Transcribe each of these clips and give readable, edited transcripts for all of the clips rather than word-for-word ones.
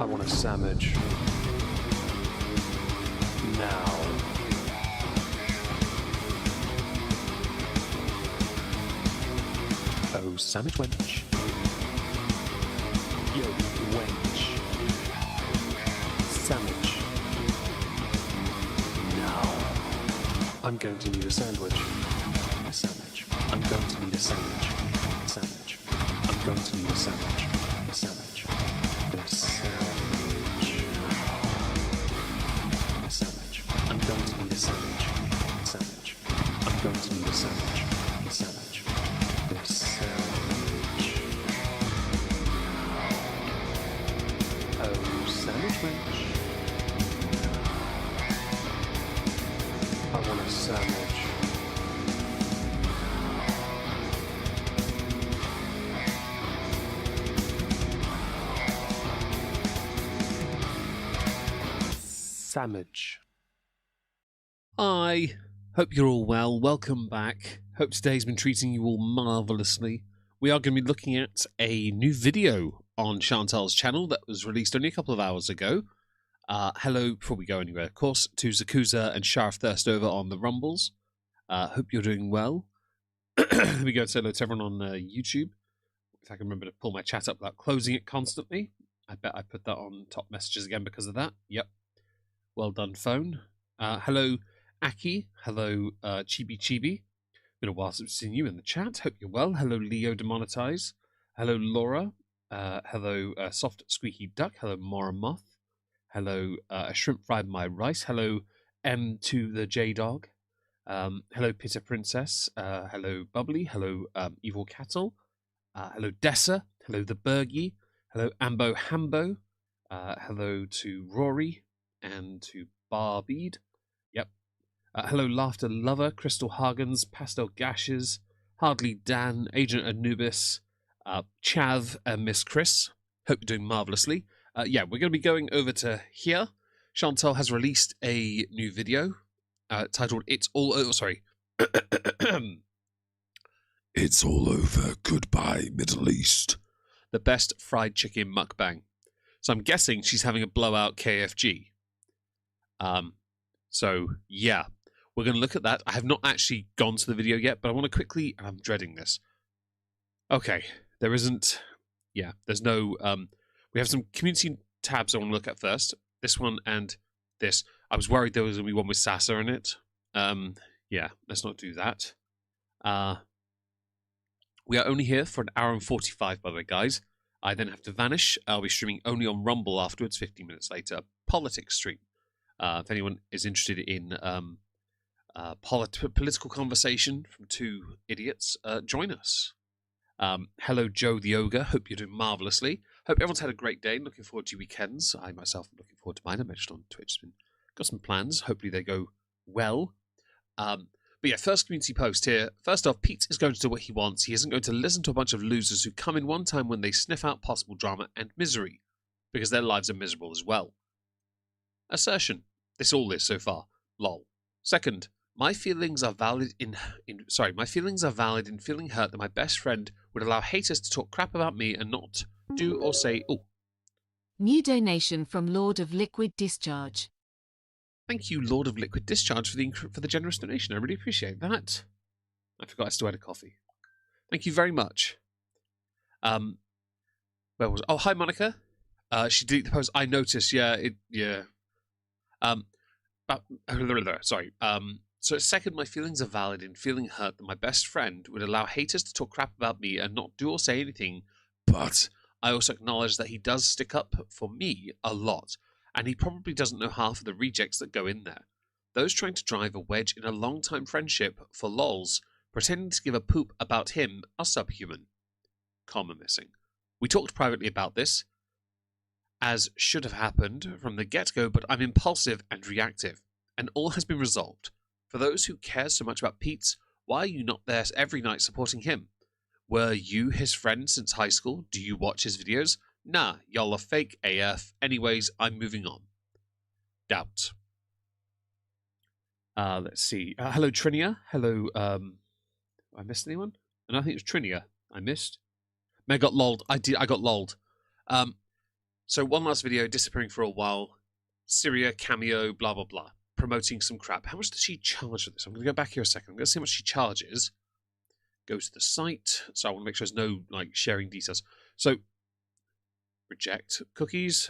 I want a sandwich. Now. Oh, sandwich wench. Yo, wench. Sandwich. Now. I'm going to need a sandwich. A sandwich. I'm going to need a sandwich. A sandwich. I'm going to need a sandwich. A sandwich. A sandwich. A sandwich. I'm going to need a sandwich. A sandwich. I'm going to need a sandwich. A sandwich. A sandwich. Oh, sandwich wench. I want a sandwich. Sandwich. Hi, hope you're all well. Welcome back. Hope today's been treating you all marvellously. We are going to be looking at a new video on Chantal's channel that was released only a couple of hours ago. Hello, before we go anywhere, of course, to Zakuza and Sharif Thirstover on the Rumbles. Hope you're doing well. Let me go and say hello to everyone on YouTube. If I can remember to pull my chat up without closing it constantly. I bet I put that on top messages again because of that. Yep. Well done, phone. Hello, Aki. Hello, Chibi Chibi. Been a while since we've seen you in the chat. Hope you're well. Hello, Leo Demonetize. Hello, Laura. Hello, Soft Squeaky Duck. Hello, Mora Moth. Hello, a Shrimp Fried My Rice. Hello, M to the J Dog. Hello, Pitta Princess. Hello, Bubbly. Hello, Evil Cattle. Hello, Dessa. Hello, The Bergie. Hello, Ambo Hambo. Hello to Rory and to Barbeed. Yep. Hello, Laughter Lover, Crystal Hagens, Pastel Gashes, Hardly Dan, Agent Anubis, Chav, and Miss Chris. Hope you're doing marvellously. Yeah, we're going to be going over to here. Chantal has released a new video titled It's All Over. Sorry. It's all over. Goodbye, Middle East. The best fried chicken mukbang. So I'm guessing she's having a blowout KFG. So yeah, we're going to look at that. I have not actually gone to the video yet, but I want to quickly, I'm dreading this. Okay, there isn't, yeah, there's no, we have some community tabs I want to look at first. This one and this. I was worried there was going to be one with Sasa in it. Yeah, let's not do that. We are only here for an hour and 45, by the way, guys. I then have to vanish. I'll be streaming only on Rumble afterwards, 15 minutes later. Politics stream. If anyone is interested in political conversation from two idiots, join us. Hello, Joe the Ogre. Hope you're doing marvellously. Hope everyone's had a great day. Looking forward to your weekends. I myself am looking forward to mine. I mentioned on Twitch. Got some plans. Hopefully they go well. But yeah, first community post here. First off, Pete is going to do what he wants. He isn't going to listen to a bunch of losers who come in one time when they sniff out possible drama and misery, because their lives are miserable as well. Assertion. This all is so far. Lol. Second, my feelings are valid in feeling hurt that my best friend would allow haters to talk crap about me and not do or say. Oh. New donation from Lord of Liquid Discharge. Thank you, Lord of Liquid Discharge, for the generous donation. I really appreciate that. I forgot I still had a coffee. Thank you very much. Where was? Oh, hi, Monica. She deleted the post. I noticed. Yeah. Sorry. So second, my feelings are valid in feeling hurt that my best friend would allow haters to talk crap about me and not do or say anything. But I also acknowledge that he does stick up for me a lot. And he probably doesn't know half of the rejects that go in there. Those trying to drive a wedge in a long-time friendship for lols, pretending to give a poop about him, are subhuman. Comma missing. We talked privately about this, as should have happened from the get-go, but I'm impulsive and reactive, and all has been resolved. For those who care so much about Pete, why are you not there every night supporting him? Were you his friend since high school? Do you watch his videos? Nah, y'all are fake AF. Anyways, I'm moving on. Doubt. Let's see. Hello, Trinia. Hello, I missed anyone? And I think it was Trinia I missed. I got lolled. I got lolled. So one last video, disappearing for a while. Syria, cameo, blah, blah, blah. Promoting some crap. How much does she charge for this? I'm going to go back here a second. I'm going to see how much she charges. Go to the site. So I want to make sure there's no sharing details. So, reject cookies.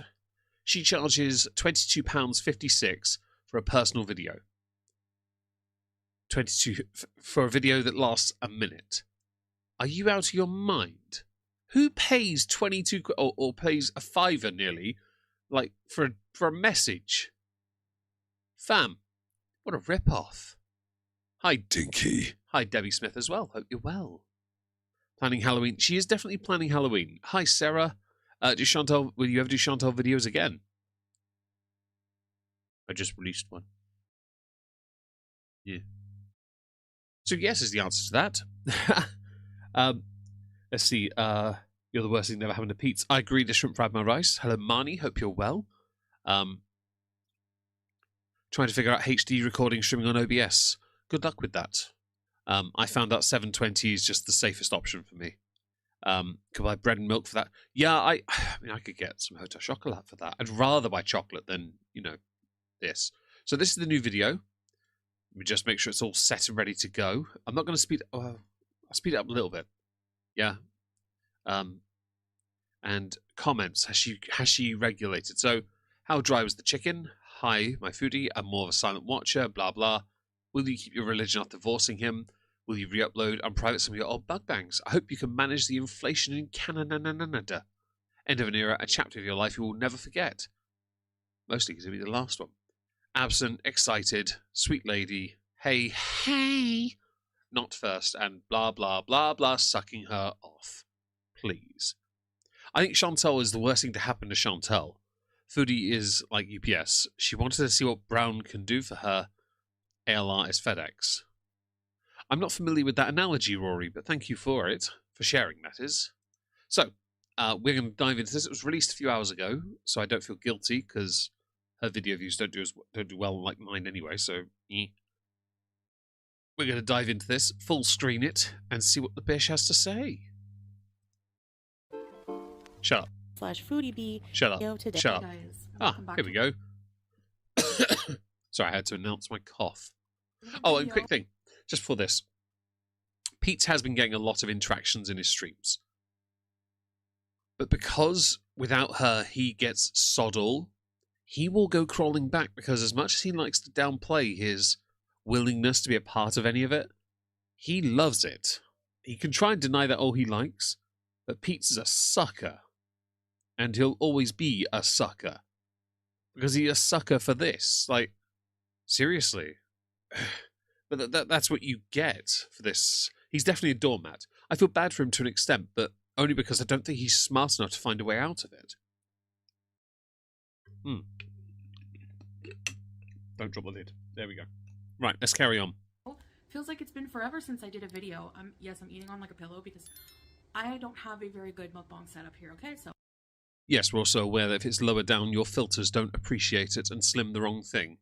She charges £22.56 for a personal video. 22 for a video that lasts a minute. Are you out of your mind? Who pays 22 or pays a fiver nearly, for a message? Fam, what a rip-off. Hi, Dinky. Hi, Debbie Smith as well. Hope you're well. Planning Halloween. She is definitely planning Halloween. Hi, Sarah. Will you ever do Chantal videos again? I just released one. Yeah. So yes is the answer to that. Let's see. You're the worst thing that ever happened to Pete. I agree to shrimp fried my rice. Hello, Marnie. Hope you're well. Trying to figure out HD recording streaming on OBS. Good luck with that. I found out 720 is just the safest option for me. Could buy bread and milk for that? Yeah, I mean, I could get some Hotel Chocolat for that. I'd rather buy chocolate than, this. So this is the new video. Let me just make sure it's all set and ready to go. I'm not going to speed... I'll speed it up a little bit. Yeah. And comments. Has she regulated? So, how dry was the chicken? Hi, my foodie. I'm more of a silent watcher. Blah, blah. Will you keep your religion after divorcing him? Will you re-upload and private some of your old mukbangs? I hope you can manage the inflation in Canada. End of an era, a chapter of your life you will never forget. Mostly because it'll be the last one. Absent, excited, sweet lady, hey, not first, and blah, blah, blah, blah, sucking her off. Please. I think Chantal is the worst thing to happen to Chantal. Foodie is like UPS. She wanted to see what Brown can do for her. ALR is FedEx. I'm not familiar with that analogy, Rory, but thank you for it. For sharing, that is. So, we're going to dive into this. It was released a few hours ago, so I don't feel guilty, because her video views don't do well like mine anyway, so we're going to dive into this, full screen it, and see what the bish has to say. Shut up. /Foodie B. Shut up. Today. Shut up. Guys, Here we go. Sorry, I had to announce my cough. Oh, and quick thing, just for this. Pete has been getting a lot of interactions in his streams. But because without her he gets sod all, he will go crawling back, because as much as he likes to downplay his willingness to be a part of any of it, he loves it. He can try and deny that all he likes, but Pete's a sucker. And he'll always be a sucker. Because he's a sucker for this. Like, seriously. But that's what you get for this. He's definitely a doormat. I feel bad for him to an extent, but only because I don't think he's smart enough to find a way out of it. Don't drop the lid. There we go. Right, let's carry on. Feels like it's been forever since I did a video. Yes, I'm eating on like a pillow because I don't have a very good mukbang setup here, okay? So. Yes, we're also aware that if it's lower down, your filters don't appreciate it and slim the wrong thing.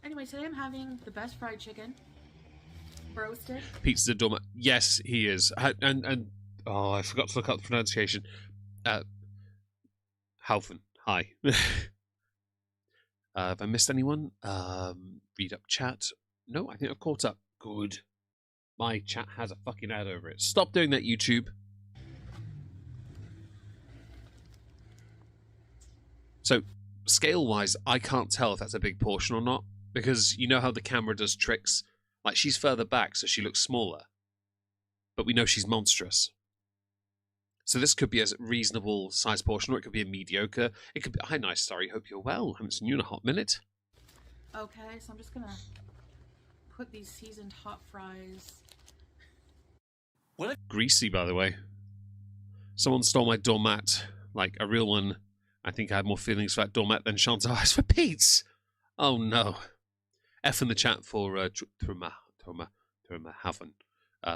Anyway, today I'm having the best fried chicken. Roasted. Pete's a doormat. Yes, he is. And oh, I forgot to look up the pronunciation. Haufen. Hi. Have I missed anyone? Read up chat. No, I think I've caught up. Good. My chat has a fucking ad over it. Stop doing that, YouTube. So, scale-wise, I can't tell if that's a big portion or not, because you know how the camera does tricks? Like, she's further back, so she looks smaller. But we know she's monstrous. So this could be a reasonable size portion, or it could be a mediocre. It could be... Hi, nice, sorry, hope you're well. Haven't seen you in a hot minute. Okay, so I'm just gonna put these seasoned hot fries... What? Greasy, by the way. Someone stole my doormat, like a real one. I think I had more feelings for that doormat than Chantal has for Pete's. Oh no. F in the chat for Turma Haven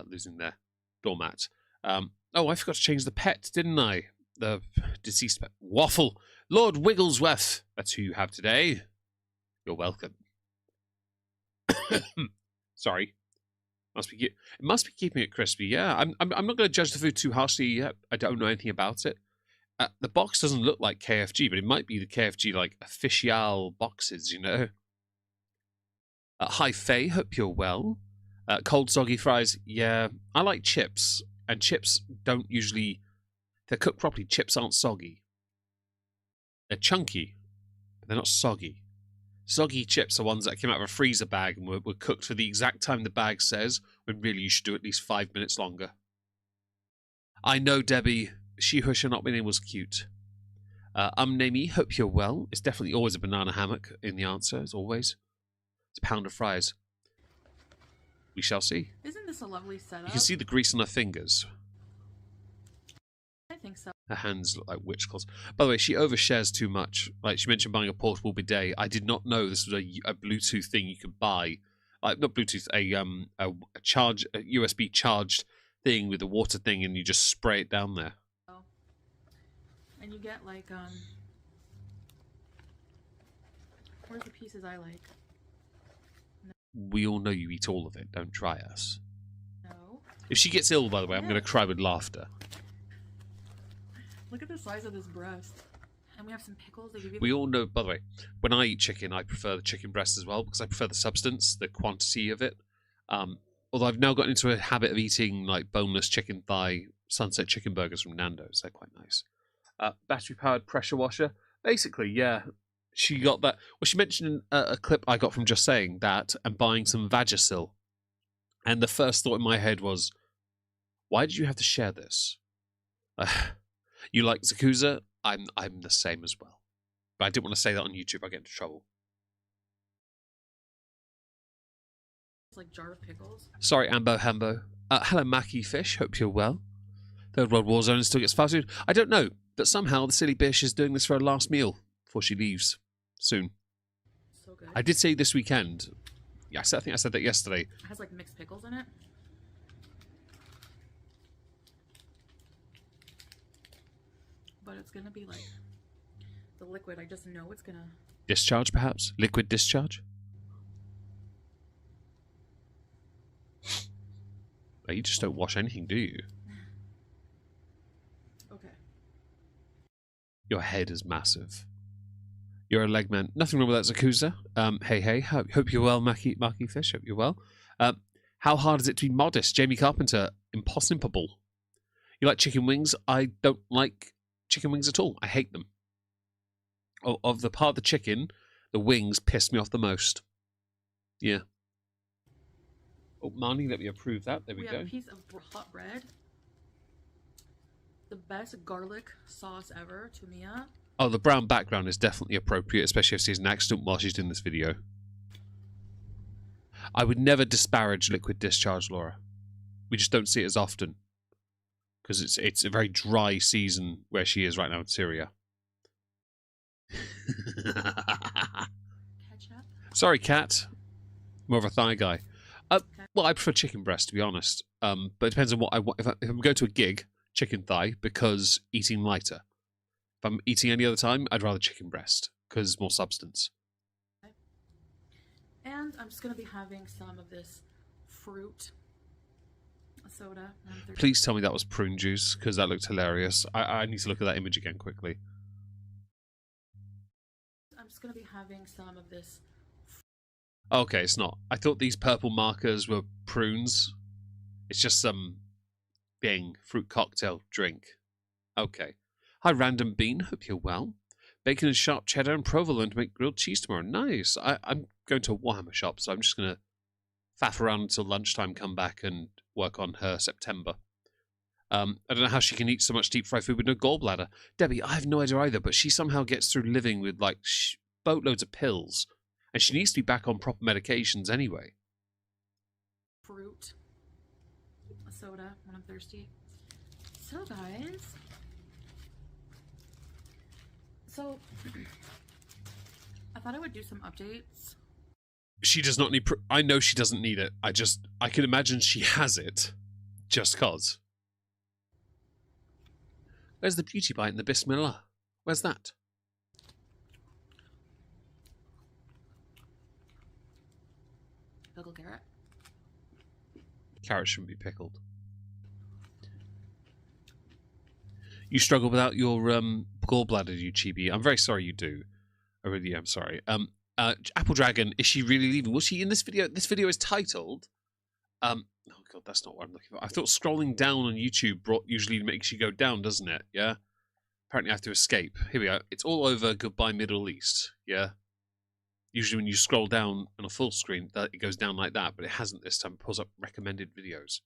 losing their doormat. Oh, I forgot to change the pet, didn't I? The deceased pet. Waffle. Lord Wigglesworth. That's who you have today. You're welcome. Sorry. It must be keeping it crispy. Yeah, I'm not going to judge the food too harshly yet. I don't know anything about it. The box doesn't look like KFG, but it might be the KFG like official boxes, you know. Hi Faye, hope you're well. Cold soggy fries, yeah. I like chips, and chips don't usually, if they're cooked properly, chips aren't soggy. They're chunky, but they're not soggy. Soggy chips are ones that came out of a freezer bag and were cooked for the exact time the bag says, when really you should do at least 5 minutes longer. I know, Debbie, she who shall not be named was cute. Namey, hope you're well. It's definitely always a banana hammock in the answer, as always. It's a pound of fries. We shall see. Isn't this a lovely setup? You can see the grease on her fingers. I think so. Her hands look like witch claws. By the way, she overshares too much. Like, she mentioned buying a portable bidet. I did not know this was a Bluetooth thing you could buy. Like, not Bluetooth, a USB charged thing with a water thing, and you just spray it down there. Oh. And you get like where's the pieces I like? We all know you eat all of it. Don't try us. No. If she gets ill, by the way, I'm going to cry with laughter. Look at the size of this breast. And we have some pickles. They give you We all know, by the way, when I eat chicken, I prefer the chicken breast as well because I prefer the substance, the quantity of it. Although I've now gotten into a habit of eating like boneless chicken thigh, sunset chicken burgers from Nando's. They're quite nice. Battery-powered pressure washer. Basically, yeah, she got that. Well, she mentioned in a clip I got from just saying that and buying some Vagisil. And the first thought in my head was, why did you have to share this? You like Zakuza? I'm the same as well. But I didn't want to say that on YouTube. I get into trouble. it's like jar of pickles. Sorry, Ambo Hambo. Hello, Mackie Fish. Hope you're well. Third World War Zone still gets fast food. I don't know, but somehow the silly bitch is doing this for her last meal before she leaves soon. So good. I did say this weekend. Yeah, I think I said that yesterday. It has like mixed pickles in it. But it's gonna be like the liquid. I just know it's gonna. Discharge, perhaps? Liquid discharge? You just don't wash anything, do you? Okay. Your head is massive. You're a leg man. Nothing wrong with that, Zakuza. Hey. Hope you're well, Mackie Fish. Hope you're well. How hard is it to be modest? Jamie Carpenter. Impossible. You like chicken wings? I don't like chicken wings at all. I hate them. Of the part of the chicken, the wings piss me off the most. Yeah. Oh, Marnie, let me approve that. There we We go. have a piece of hot bread. The best garlic sauce ever, to Mia. Oh, the brown background is definitely appropriate, especially if she's an accident while she's doing this video. I would never disparage liquid discharge, Laura. We just don't see it as often. Because it's a very dry season where she is right now in Syria. Ketchup. Sorry, Kat. More of a thigh guy. Well, I prefer chicken breast, to be honest. But it depends on what I want. If I'm going to a gig, chicken thigh, because eating lighter. If I'm eating any other time, I'd rather chicken breast, because more substance. And I'm just going to be having some of this fruit soda. Please tell me that was prune juice, because that looked hilarious. I need to look at that image again quickly. I'm just going to be having some of this. Okay, it's not. I thought these purple markers were prunes. It's just some fruit cocktail drink. Okay. Hi, Random Bean. Hope you're well. Bacon and sharp cheddar and provolone to make grilled cheese tomorrow. Nice. I'm going to a Warhammer shop, so I'm just going to faff around until lunchtime, come back and work on her September. I don't know how she can eat so much deep fried food with no gallbladder. Debbie, I have no idea either, but she somehow gets through living with like boatloads of pills. And she needs to be back on proper medications anyway. Fruit soda when I'm thirsty. So guys, I thought I would do some updates. She does not need I know she doesn't need it. I can imagine she has it just cause. Where's the beauty bite and the bismillah? Where's that? Pickled carrot. Carrot shouldn't be pickled. You struggle without your gallbladder, you chibi. I'm very sorry you do. I really am sorry. Apple Dragon, is she really leaving? Was she in this video? This video is titled. Oh god, that's not what I'm looking for. I thought scrolling down on YouTube usually makes you go down, doesn't it? Yeah. Apparently, I have to escape. Here we go. It's all over. Goodbye, Middle East. Yeah. Usually, when you scroll down on a full screen, it goes down like that, but it hasn't this time. It pulls up recommended videos.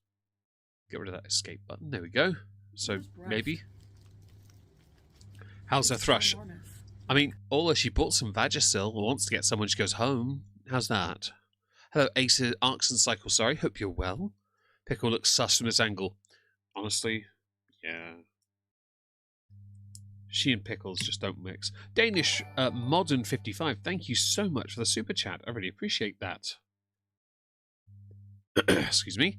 Get rid of that escape button. There we go. So maybe. How's her thrush? I mean, Ola, she bought some Vagisil, wants to get some when she goes home. How's that? Hello, Ace Arcs and Cycle. Sorry, hope you're well. Pickle looks sus from this angle. Honestly, yeah. She and Pickles just don't mix. Danish Modern 55, thank you so much for the super chat. I really appreciate that. Excuse me.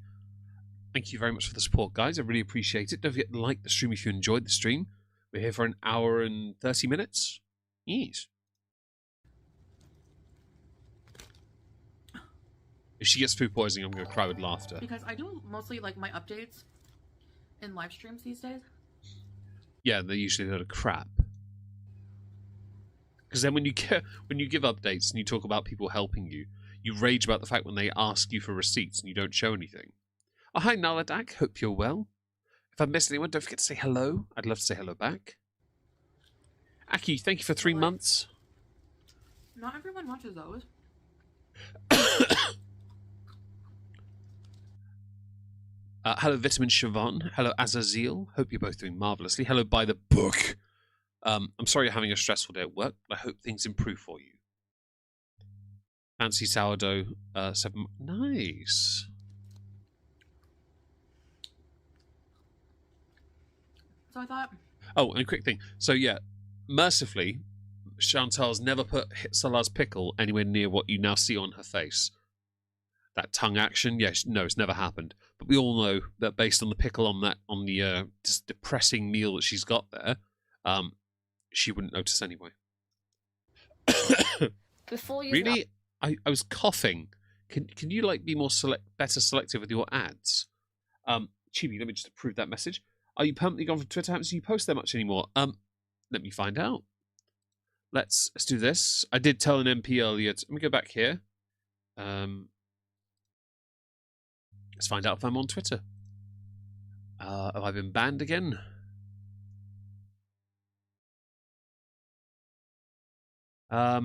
Thank you very much for the support, guys. I really appreciate it. Don't forget to like the stream if you enjoyed the stream. We're here for an hour and 30 minutes. Yes. If she gets food poisoning, I'm going to cry with laughter. Because I do mostly like my updates in live streams these days. Yeah, they're usually a load of crap. Because then when you give updates and you talk about people helping you, you rage about the fact when they ask you for receipts and you don't show anything. Oh, hi, Naladak. Hope you're well. If I missed anyone, don't forget to say hello. I'd love to say hello back. Aki, thank you for 3 months. Not everyone watches those. Hello, Vitamin Siobhan. Hello, Azazel. Hope you're both doing marvellously. Hello, By the Book. I'm sorry you're having a stressful day at work, but I hope things improve for you. Fancy sourdough. 7. Nice. So I thought. Oh, and a quick thing. So yeah, mercifully, Chantal's never put Salah's pickle anywhere near what you now see on her face. That tongue action, yes, no, it's never happened. But we all know that based on the pickle on the just depressing meal that she's got there, she wouldn't notice anyway. Before you really, I was coughing. Can you like be more better selective with your ads? Chibi, let me just approve that message. Are you permanently gone from Twitter? Haven't seen you post there much anymore. Let me find out. Let's do this. I did tell an MP earlier. Let me go back here. Let's find out if I'm on Twitter. Have I been banned again? I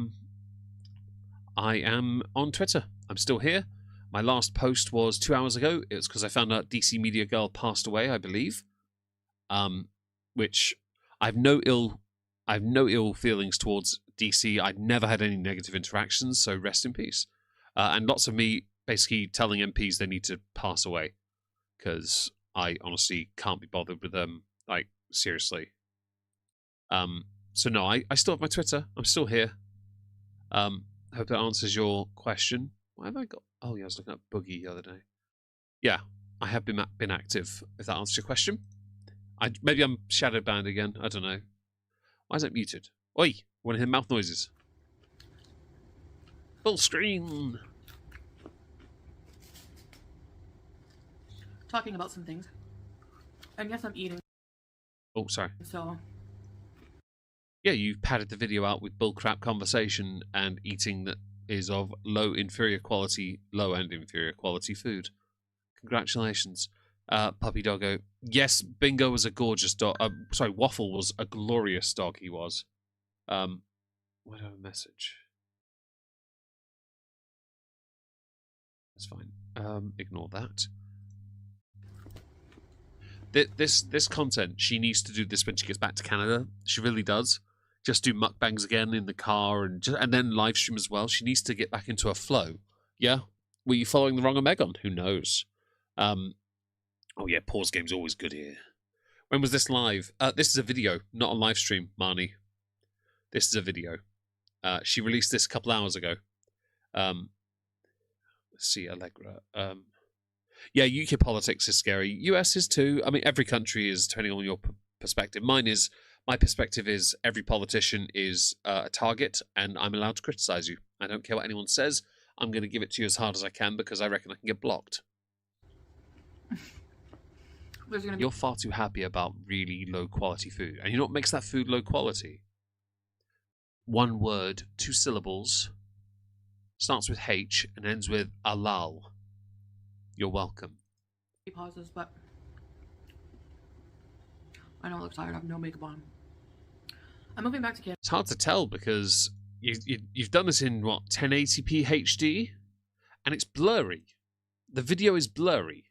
am on Twitter. I'm still here. My last post was 2 hours ago. It was because I found out DC Media Girl passed away, I believe. Which I've no ill feelings towards DC. I've never had any negative interactions, so rest in peace. And lots of me basically telling MPs they need to pass away because I honestly can't be bothered with them. Like, seriously. So no, I still have my Twitter. I'm still here. Hope that answers your question. Why have I got? Oh yeah, I was looking at Boogie the other day. Yeah, I have been active. If that answers your question, maybe I'm shadow banned again. I don't know. Why is it muted? Oi! Want to hear mouth noises? Full screen. Talking about some things. And yes, I'm eating. Oh, sorry. So. Yeah, you've padded the video out with bullcrap conversation and eating that is of low and inferior quality food. Congratulations, Puppy Doggo. Yes, Bingo was a gorgeous dog. Sorry, Waffle was a glorious dog. He was. Why do I have a message? That's fine. Ignore that. This content, she needs to do this when she gets back to Canada. She really does. Just do mukbangs again in the car and then live stream as well. She needs to get back into a flow. Yeah? Were you following the wrong Omegon? Who knows? Oh yeah, pause game's always good here. When was this live? This is a video, not a live stream, Marnie. This is a video. She released this a couple hours ago. Let's see, Allegra. Yeah, UK politics is scary. US is too. I mean, every country is, depending on your perspective. My perspective is every politician is a target, and I'm allowed to criticize you. I don't care what anyone says. I'm going to give it to you as hard as I can because I reckon I can get blocked. There's gonna be. You're far too happy about really low quality food. And you know what makes that food low quality? One word, 2 syllables, starts with H and ends with alal. You're welcome. Pauses, but I don't look tired. I have no makeup on. I'm moving back to Canada. It's hard to tell because you've done this in what, 1080p HD, and it's blurry. The video is blurry,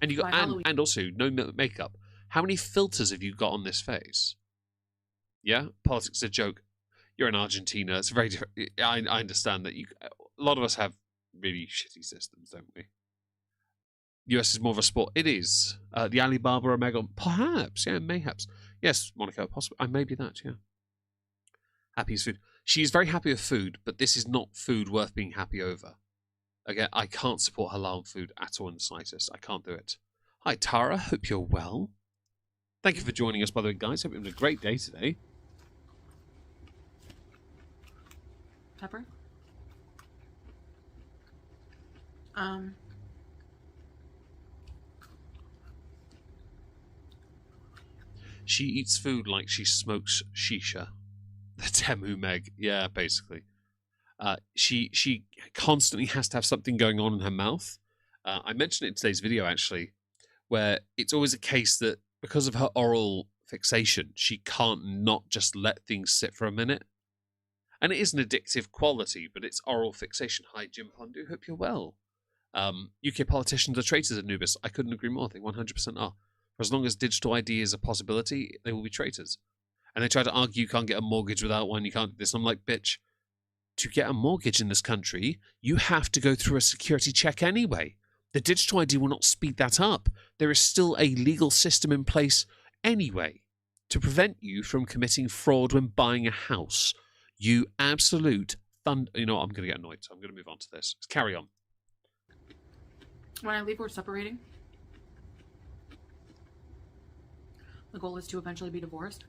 and you got and also no makeup. How many filters have you got on this face? Yeah, politics is a joke. You're in Argentina. It's very different. I understand that a lot of us have really shitty systems, don't we? US is more of a sport. It is. The Alibaba Omega, perhaps. Yeah, mayhaps. Yes, Monica, possibly. Maybe that, yeah. Happy as food. She's very happy with food, but this is not food worth being happy over. Again, I can't support halal food at all in the slightest. I can't do it. Hi, Tara. Hope you're well. Thank you for joining us, by the way, guys. Hope it was a great day today. Pepper. She eats food like she smokes shisha. The Temu Meg. Yeah, basically. She constantly has to have something going on in her mouth. I mentioned it in today's video, actually, where it's always a case that because of her oral fixation, she can't not just let things sit for a minute. And it is an addictive quality, but it's oral fixation. Hi, Jim Pondu. Hope you're well. UK politicians are traitors, Anubis. I couldn't agree more. They 100% are. For as long as digital ID is a possibility, they will be traitors. And they try to argue you can't get a mortgage without one, you can't do this. I'm like, bitch, to get a mortgage in this country, you have to go through a security check anyway. The digital ID will not speed that up. There is still a legal system in place anyway to prevent you from committing fraud when buying a house. You absolute You know what? I'm going to get annoyed, so I'm going to move on to this. Let's carry on. When I leave, we're separating. The goal is to eventually be divorced.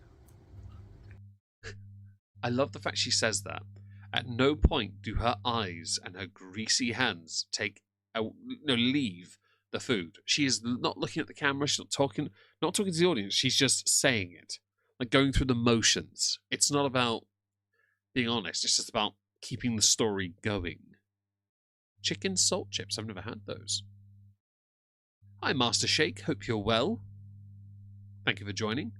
I love the fact she says that. At no point do her eyes and her greasy hands leave the food. She is not looking at the camera. She's not talking to the audience. She's just saying it, like going through the motions. It's not about being honest. It's just about keeping the story going. Chicken salt chips. I've never had those. Hi, Master Shake. Hope you're well. Thank you for joining.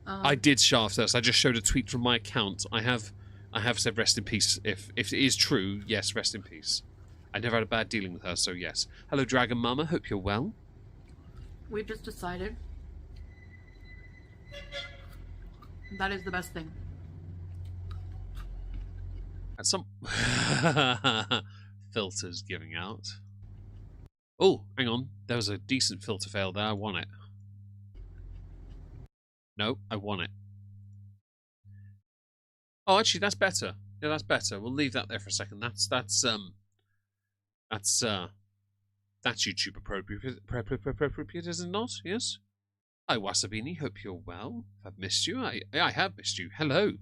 I did shaft us. I just showed a tweet from my account. I have said rest in peace. If it is true, yes, rest in peace. I never had a bad dealing with her, so yes. Hello, Dragon Mama. Hope you're well. We've just decided that is the best thing. At some filters giving out. Oh, hang on. There was a decent filter fail there. I won it. No, I want it. Oh, actually, that's better. Yeah, that's better. We'll leave that there for a second. That's YouTube appropriate, is it not? Yes. Hi, Wasabini. Hope you're well. I've missed you. I have missed you. Hello.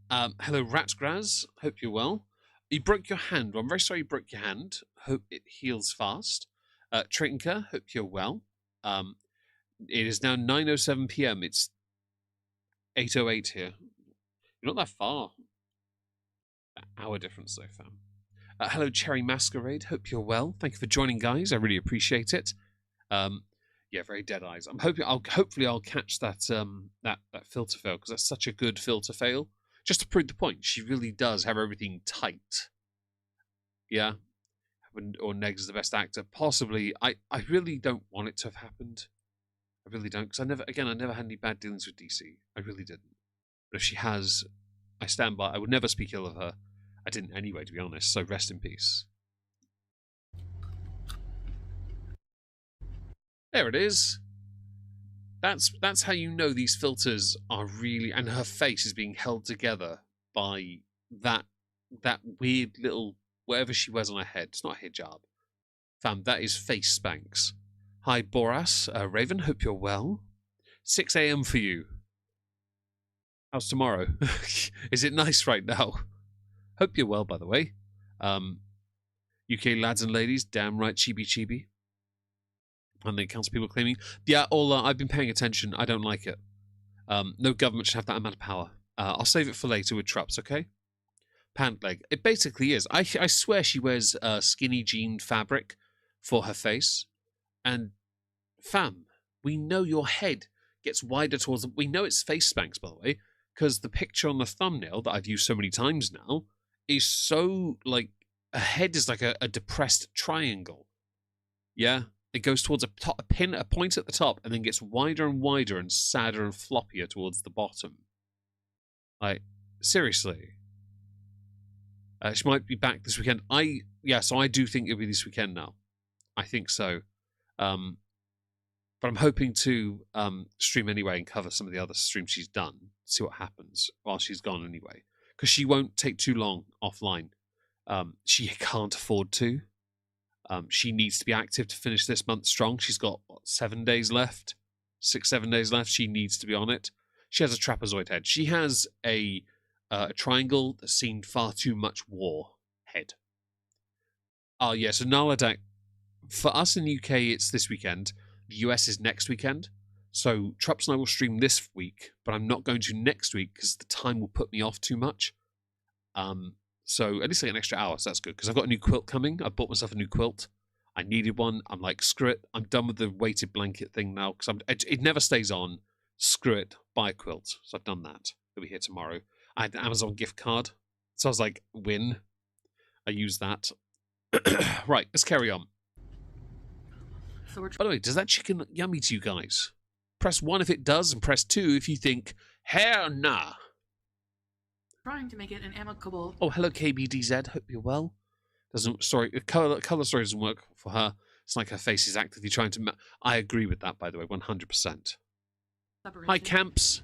Hello, Ratgraz. Hope you're well. You broke your hand. Well, I'm very sorry you broke your hand. Hope it heals fast. Trinker. Hope you're well. It is now 9:07 p.m. It's 8:08 here. You're not that far. An hour difference, though, fam. Hello, Cherry Masquerade. Hope you're well. Thank you for joining, guys. I really appreciate it. Yeah, very dead eyes. I'm hoping hopefully I'll catch that that filter fail, because that's such a good filter fail. Just to prove the point, she really does have everything tight. Yeah, or Negs is the best actor. Possibly. I really don't want it to have happened. I really don't, because I never had any bad dealings with DC. I really didn't. But if she has, I stand by. I would never speak ill of her. I didn't anyway, to be honest. So rest in peace. There it is. That's how you know these filters are really, and her face is being held together by that weird little whatever she wears on her head. It's not a hijab. Fam, that is face Spanx. Hi, Boras. Raven, hope you're well. 6 a.m. for you. How's tomorrow? Is it nice right now? Hope you're well, by the way. UK lads and ladies, damn right, chibi chibi. And the council people claiming, yeah, all I've been paying attention. I don't like it. No government should have that amount of power. I'll save it for later with Trups, okay? Pant leg. It basically is. I swear she wears skinny jean fabric for her face. And fam, we know your head gets wider towards we know it's face spanks, by the way, because the picture on the thumbnail that I've used so many times now is so like a head is like a depressed triangle. Yeah? It goes towards a point at the top, and then gets wider and wider and sadder and floppier towards the bottom. Like, seriously. She might be back this weekend. So I do think it'll be this weekend now. I think so. But I'm hoping to stream anyway and cover some of the other streams she's done. See what happens while she's gone anyway. Because she won't take too long offline. She can't afford to. She needs to be active to finish this month strong. She's got, 7 days left? 6-7 days left. She needs to be on it. She has a trapezoid head. She has a triangle that's seen far too much war head. Oh, yeah, so Naladak, for us in the UK, it's this weekend. The US is next weekend. So Trups and I will stream this week, but I'm not going to next week because the time will put me off too much. So at least I get an extra hour, so that's good. Because I've got a new quilt coming. I bought myself a new quilt. I needed one. I'm like, screw it. I'm done with the weighted blanket thing now. Because it never stays on. Screw it. Buy a quilt. So I've done that. It'll be here tomorrow. I had an Amazon gift card. So I was like, win. I used that. Right, let's carry on. So we're By the way, does that chicken look yummy to you guys? Press 1 if it does, and press 2 if you think, hell nah. trying to make it an amicable. Oh, hello KBDZ. Hope you're well. Color story doesn't work for her. It's like her face is actively trying to. I agree with that, by the way, 100%. Separation. Hi, Camps.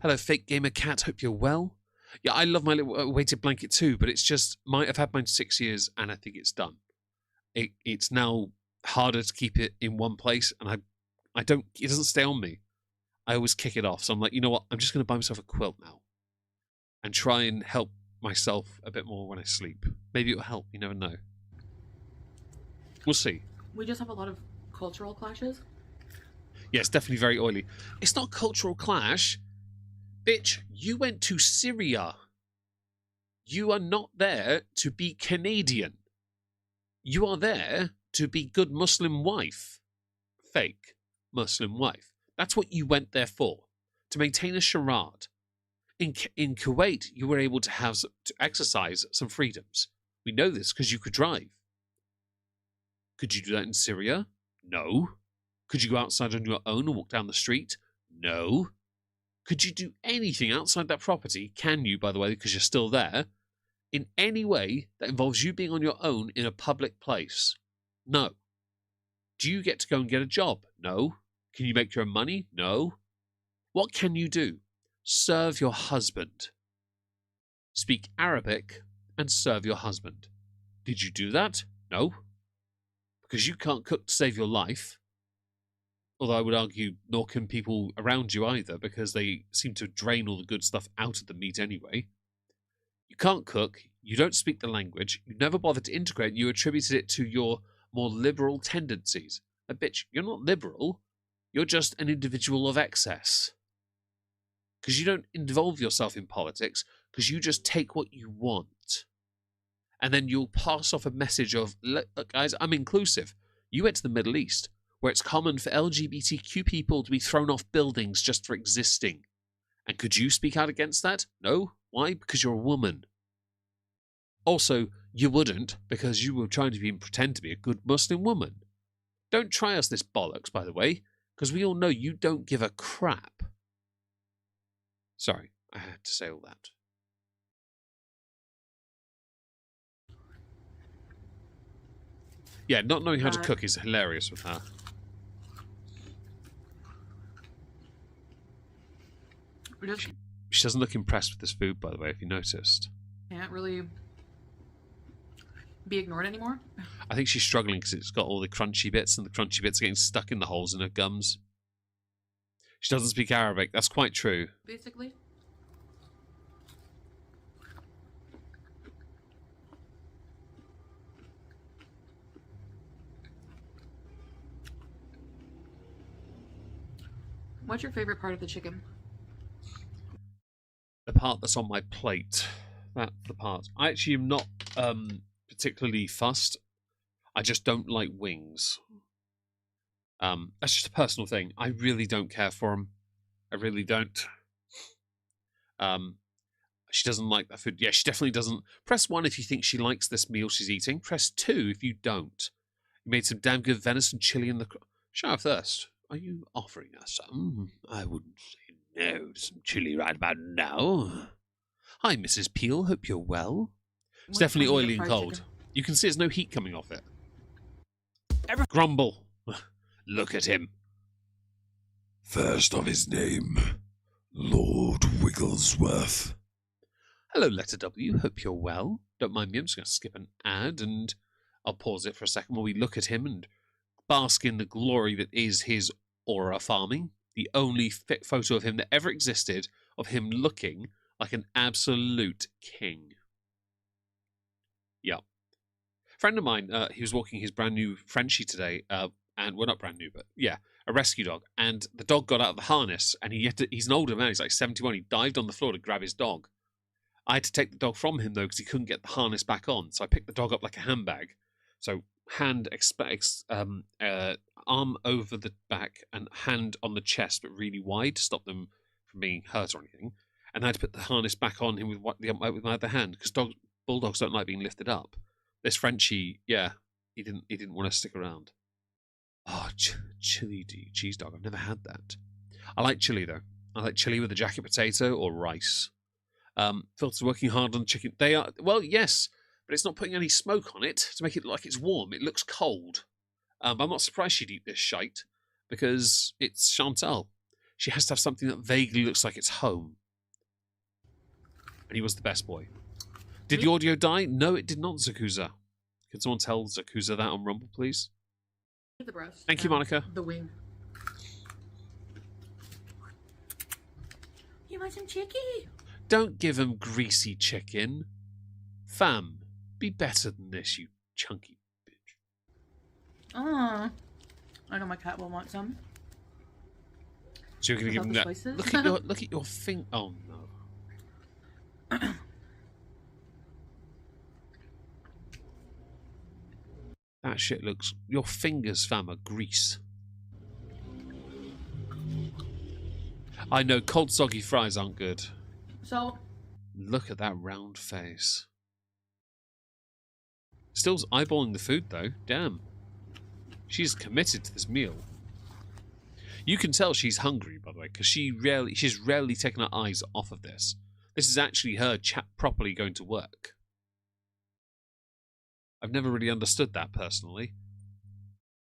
Hello, Fake Gamer Cat. Hope you're well. Yeah, I love my little weighted blanket too, but it's just I've had mine 6 years, and I think it's done. It's now harder to keep it in one place, and I don't. It doesn't stay on me. I always kick it off. So I'm like, you know what? I'm just going to buy myself a quilt now and try and help myself a bit more when I sleep. Maybe it'll help. You never know. We'll see. We just have a lot of cultural clashes. Yeah, it's definitely very oily. It's not cultural clash. Bitch, you went to Syria. You are not there to be Canadian. You are there to be good Muslim wife. Fake Muslim wife. That's what you went there for, to maintain a charade. In Kuwait, you were able to exercise some freedoms. We know this because you could drive. Could you do that in Syria? No. Could you go outside on your own and walk down the street? No. Could you do anything outside that property? Can you, by the way, because you're still there, in any way that involves you being on your own in a public place? No. Do you get to go and get a job? No. Can you make your own money? No. What can you do? Serve your husband. Speak Arabic and serve your husband. Did you do that? No. Because you can't cook to save your life. Although I would argue nor can people around you either, because they seem to drain all the good stuff out of the meat anyway. You can't cook, you don't speak the language, you never bothered to integrate, and you attributed it to your more liberal tendencies. Bitch, you're not liberal. You're just an individual of excess. Because you don't involve yourself in politics, because you just take what you want. And then you'll pass off a message of, look, guys, I'm inclusive. You went to the Middle East, where it's common for LGBTQ people to be thrown off buildings just for existing. And could you speak out against that? No. Why? Because you're a woman. Also, you wouldn't, because you were trying to pretend to be a good Muslim woman. Don't try us this bollocks, by the way. Because we all know you don't give a crap. Sorry, I had to say all that. Yeah, not knowing how to cook is hilarious with her. She doesn't look impressed with this food, by the way, if you noticed. Can't really be ignored anymore. I think she's struggling because it's got all the crunchy bits, and the crunchy bits are getting stuck in the holes in her gums. She doesn't speak Arabic. That's quite true. Basically. What's your favorite part of the chicken? The part that's on my plate. That's the part. I actually am not particularly fussed. I just don't like wings. That's just a personal thing. I really don't care for them. I really don't. She doesn't like that food. Yeah, she definitely doesn't. Press 1 if you think she likes this meal she's eating. Press 2 if you don't. You made some damn good venison chili in the... Show of thirst. Are you offering us some? I wouldn't say no. Some chili right about now. Hi, Mrs. Peel. Hope you're well. It's Which definitely one do oily you get and fried cold. chicken? You can see there's no heat coming off it. Grumble. Look at him. First of his name, Lord Wigglesworth. Hello, letter W. Hope you're well. Don't mind me. I'm just going to skip an ad and I'll pause it for a second while we look at him and bask in the glory that is his aura farming. The only fit photo of him that ever existed of him looking like an absolute king. Yeah. Friend of mine, he was walking his brand new Frenchie today, and well, not brand new, but yeah, a rescue dog. And the dog got out of the harness, and he's an older man. He's like 71. He dived on the floor to grab his dog. I had to take the dog from him though because he couldn't get the harness back on. So I picked the dog up like a handbag. So arm over the back and hand on the chest, but really wide to stop them from being hurt or anything. And I had to put the harness back on him with my other hand because bulldogs don't like being lifted up. This Frenchie, yeah, he didn't want to stick around. Oh, chili cheese dog. I've never had that. I like chili though. I like chili with a jacket potato or rice. Phil's working hard on chicken. They are, well, yes, but it's not putting any smoke on it to make it look like it's warm. It looks cold. I'm not surprised she'd eat this shite because it's Chantal. She has to have something that vaguely looks like it's home. And he was the best boy. Did the audio die? No, it did not, Zakuza. Can someone tell Zakuza that on Rumble, please? The breast. Thank you, Monica. The wing. You want some chicky? Don't give him greasy chicken. Fam, be better than this, you chunky bitch. I know my cat will want some. So you're gonna give him Without that? the slices? Look at your thing. Oh no. That shit looks. Your fingers, fam, are grease. I know cold soggy fries aren't good. So, Look at that round face. Still's eyeballing the food though. Damn. She's committed to this meal. You can tell she's hungry, by the way, because she's rarely taken her eyes off of this. This is actually her properly going to work. I've never really understood that personally.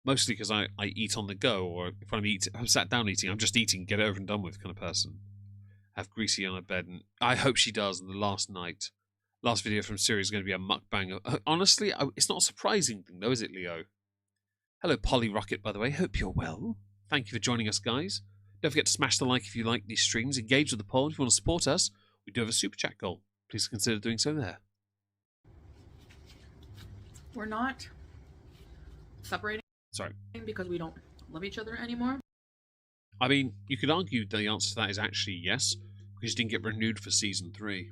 Mostly because I eat on the go, or if I'm sat down eating, I'm just eating, get it over and done with kind of person. Have greasy on her bed, and I hope she does. And the last video from Syria is going to be a mukbang. Honestly, it's not a surprising thing though, is it, Leo? Hello, Polly Rocket, by the way. Hope you're well. Thank you for joining us, guys. Don't forget to smash the like if you like these streams. Engage with the poll if you want to support us. We do have a super chat goal. Please consider doing so there. we're not separating Sorry. because we don't love each other anymore. I mean, you could argue the answer to that is actually yes, because you didn't get renewed for season 3.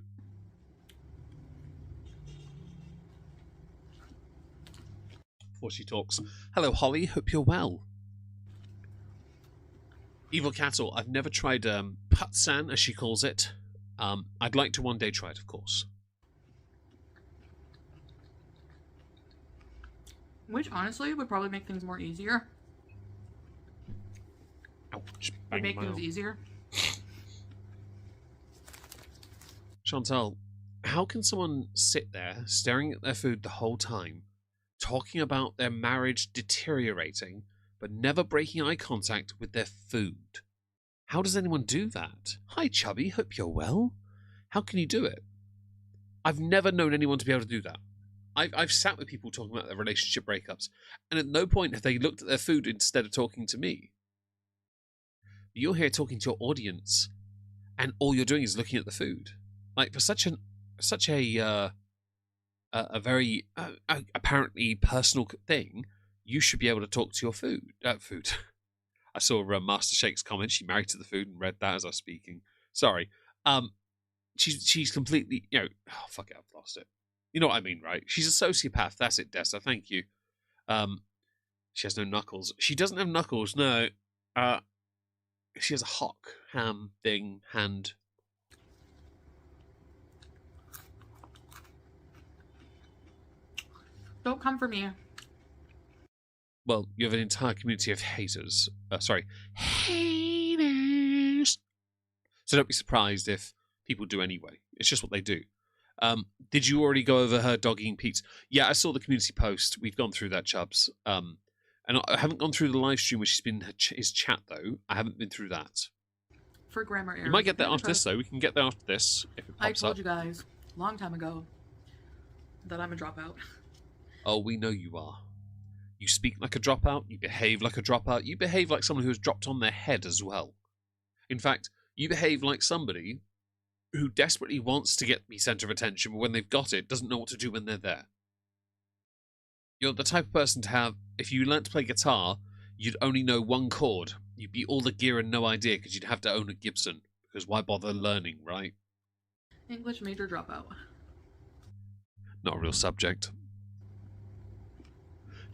Before she talks. Hello, Holly. Hope you're well. Evil Cattle. I've never tried Putsan, as she calls it. I'd like to one day try it, of course. Which, honestly, would probably make things more easier. Ouch. Would Bang make my things arm. easier. Chantal, how can someone sit there staring at their food the whole time, talking about their marriage deteriorating, but never breaking eye contact with their food? How does anyone do that? Hi, Chubby. Hope you're well. How can you do it? I've never known anyone to be able to do that. I've sat with people talking about their relationship breakups, and at no point have they looked at their food instead of talking to me. You're here talking to your audience, and all you're doing is looking at the food. Like, for such a very apparently personal thing, you should be able to talk to your food. I I saw Master Shake's comment. She married to the food and read that as I was speaking. Sorry. She's completely, oh, fuck it, I've lost it. You know what I mean, right? She's a sociopath. That's it, Dessa. Thank you. She has no knuckles. She doesn't have knuckles, no. She has a hock, ham, thing, hand. Don't come for me. Well, you have an entire community of haters. Haters. So don't be surprised if people do anyway. It's just what they do. Did you already go over her dog eating Pete's? Yeah, I saw the community post. We've gone through that, Chubbs. And I haven't gone through the live stream, which has been his chat, though. I haven't been through that. For grammar errors. You might get that after this, though. We can get that after this, if it pops up. I told you guys, a long time ago, that I'm a dropout. Oh, we know you are. You speak like a dropout. You behave like a dropout. You behave like someone who has dropped on their head as well. In fact, you behave like somebody who desperately wants to get the centre of attention, but when they've got it, doesn't know what to do when they're there. You're the type of person to have, if you learnt to play guitar, you'd only know one chord. You'd be all the gear and no idea because you'd have to own a Gibson. Because why bother learning, right? English major dropout. Not a real subject.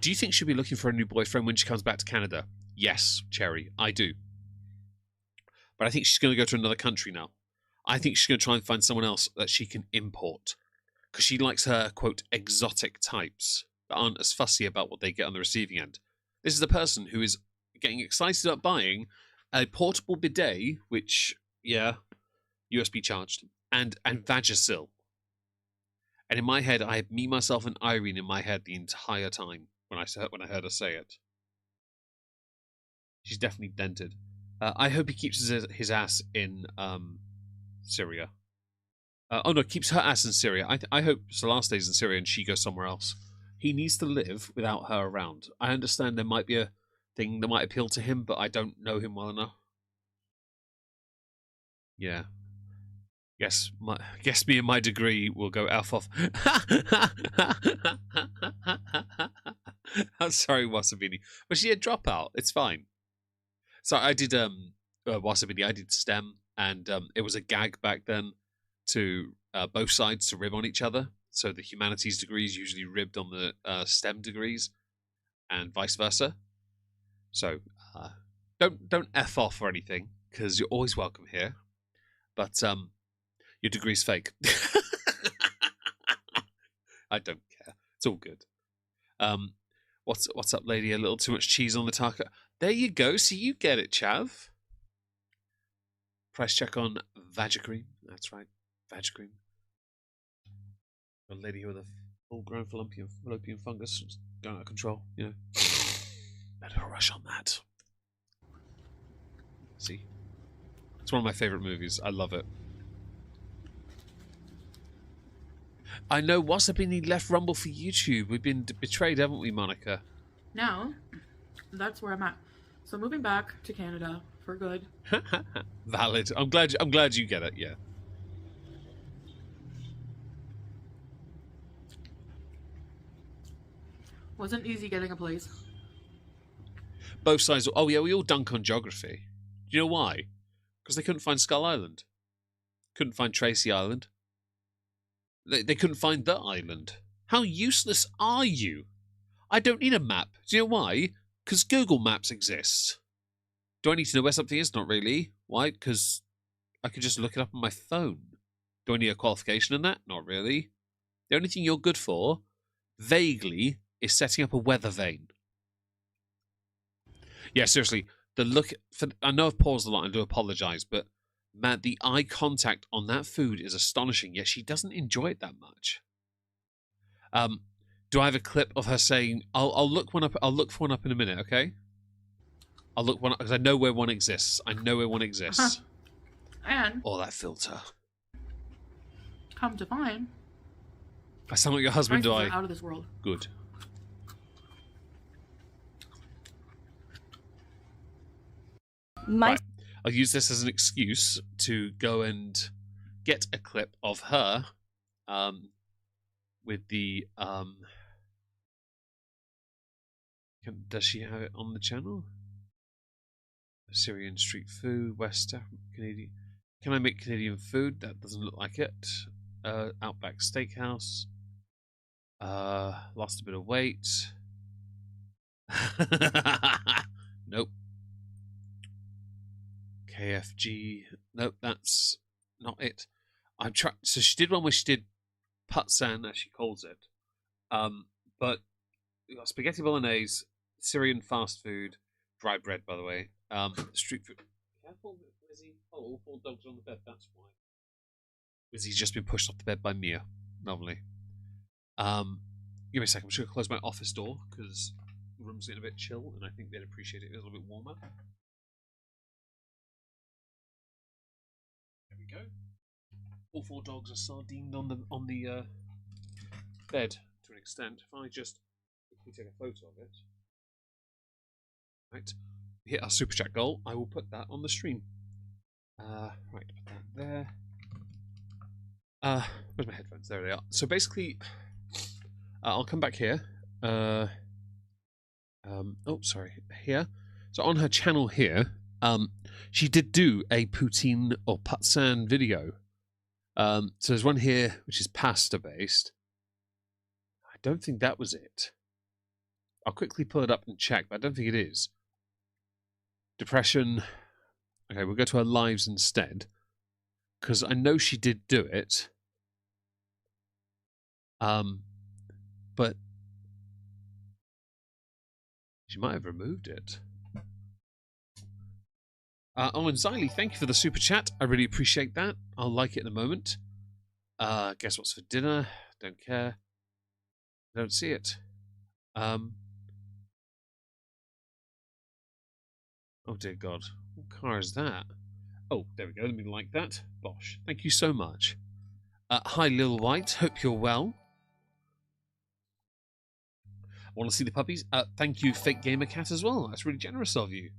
Do you think she'll be looking for a new boyfriend when she comes back to Canada? Yes, Cherry, I do. But I think she's going to go to another country now. I think she's going to try and find someone else that she can import. Because she likes her, quote, exotic types that aren't as fussy about what they get on the receiving end. This is a person who is getting excited about buying a portable bidet, which, yeah, USB charged, and Vagisil. And in my head, I had me, myself, and Irene in my head the entire time when I heard her say it. She's definitely dented. I hope he keeps his ass in Syria. Keeps her ass in Syria. I hope Salah stays in Syria and she goes somewhere else. He needs to live without her around. I understand there might be a thing that might appeal to him, but I don't know him well enough. Yeah. Guess me and my degree will go F off. I'm sorry, Wasabini. But she had dropout. It's fine. So I did Wasabini, I did STEM, and it was a gag back then to both sides to rib on each other. So the humanities degrees usually ribbed on the STEM degrees, and vice versa. So don't F off or anything, because you're always welcome here. But your degree's fake. I don't care. It's all good. What's up, lady? A little too much cheese on the taco. There you go. So you get it, Chav. Price check on Vagicream. That's right, Vagicream. A lady here with a full-grown fallopian fungus just going out of control. You know, better rush on that. See, it's one of my favorite movies. I love it. I know Wasabini left Rumble for YouTube. We've been betrayed, haven't we, Monica? Now, that's where I'm at. So moving back to Canada for good. Valid. I'm glad you get it. Yeah. Wasn't easy getting a place. Both sides. Oh yeah, we all dunk on geography. Do you know why? Because they couldn't find Skull Island. Couldn't find Tracy Island. They couldn't find the island. How useless are you? I don't need a map. Do you know why? Because Google Maps exists. Do I need to know where something is? Not really. Why? Because I could just look it up on my phone. Do I need a qualification in that? Not really. The only thing you're good for, vaguely, is setting up a weather vane. Yeah, seriously. I know I've paused a lot and I do apologise, but man, the eye contact on that food is astonishing. Yet she doesn't enjoy it that much. Do I have a clip of her saying, "I'll look one up. I'll look for one up in a minute." Okay. I'll look one up because I know where one exists. I know where one exists. And Oh, that filter. come to find, I sound like your husband, do prices I? are out of this world. Good. Right. I'll use this as an excuse to go and get a clip of her with the does she have it on the channel? Syrian street food, West Canadian. Can I make Canadian food? That doesn't look like it. Outback Steakhouse. Lost a bit of weight. Nope. KFG. Nope, that's not it. I'm trying. So she did one where she did putsan, as she calls it. But we got spaghetti bolognese, Syrian fast food, dry bread, by the way. Street food. Careful, Wizzy. Oh, all 4 dogs are on the bed. That's why. Wizzy's just been pushed off the bed by Mia. Lovely. Give me a second. I'm just going to close my office door because the room's getting a bit chill, and I think they'd appreciate it a little bit warmer. There we go. All 4 dogs are sardined on the bed to an extent. If I just quickly take a photo of it, right, hit our super chat goal. I will put that on the stream. Right, put that there. Where's my headphones? There they are. So basically, I'll come back here. Oh, sorry, here. So on her channel here, she did do a poutine or putsan video. So there's one here which is pasta based. I don't think that was it. I'll quickly pull it up and check, but I don't think it is. Depression. Okay, we'll go to her lives instead, because I know she did do it. But she might have removed it. Owen Ziley, thank you for the super chat. I really appreciate that. I'll like it in a moment. Guess what's for dinner? Don't care. Don't see it. Oh dear God. What car is that? Oh, there we go. Let me like that. Bosh. Thank you so much. Hi, Lil White. Hope you're well. Want to see the puppies? Thank you, Fake Gamer Cat, as well. That's really generous of you.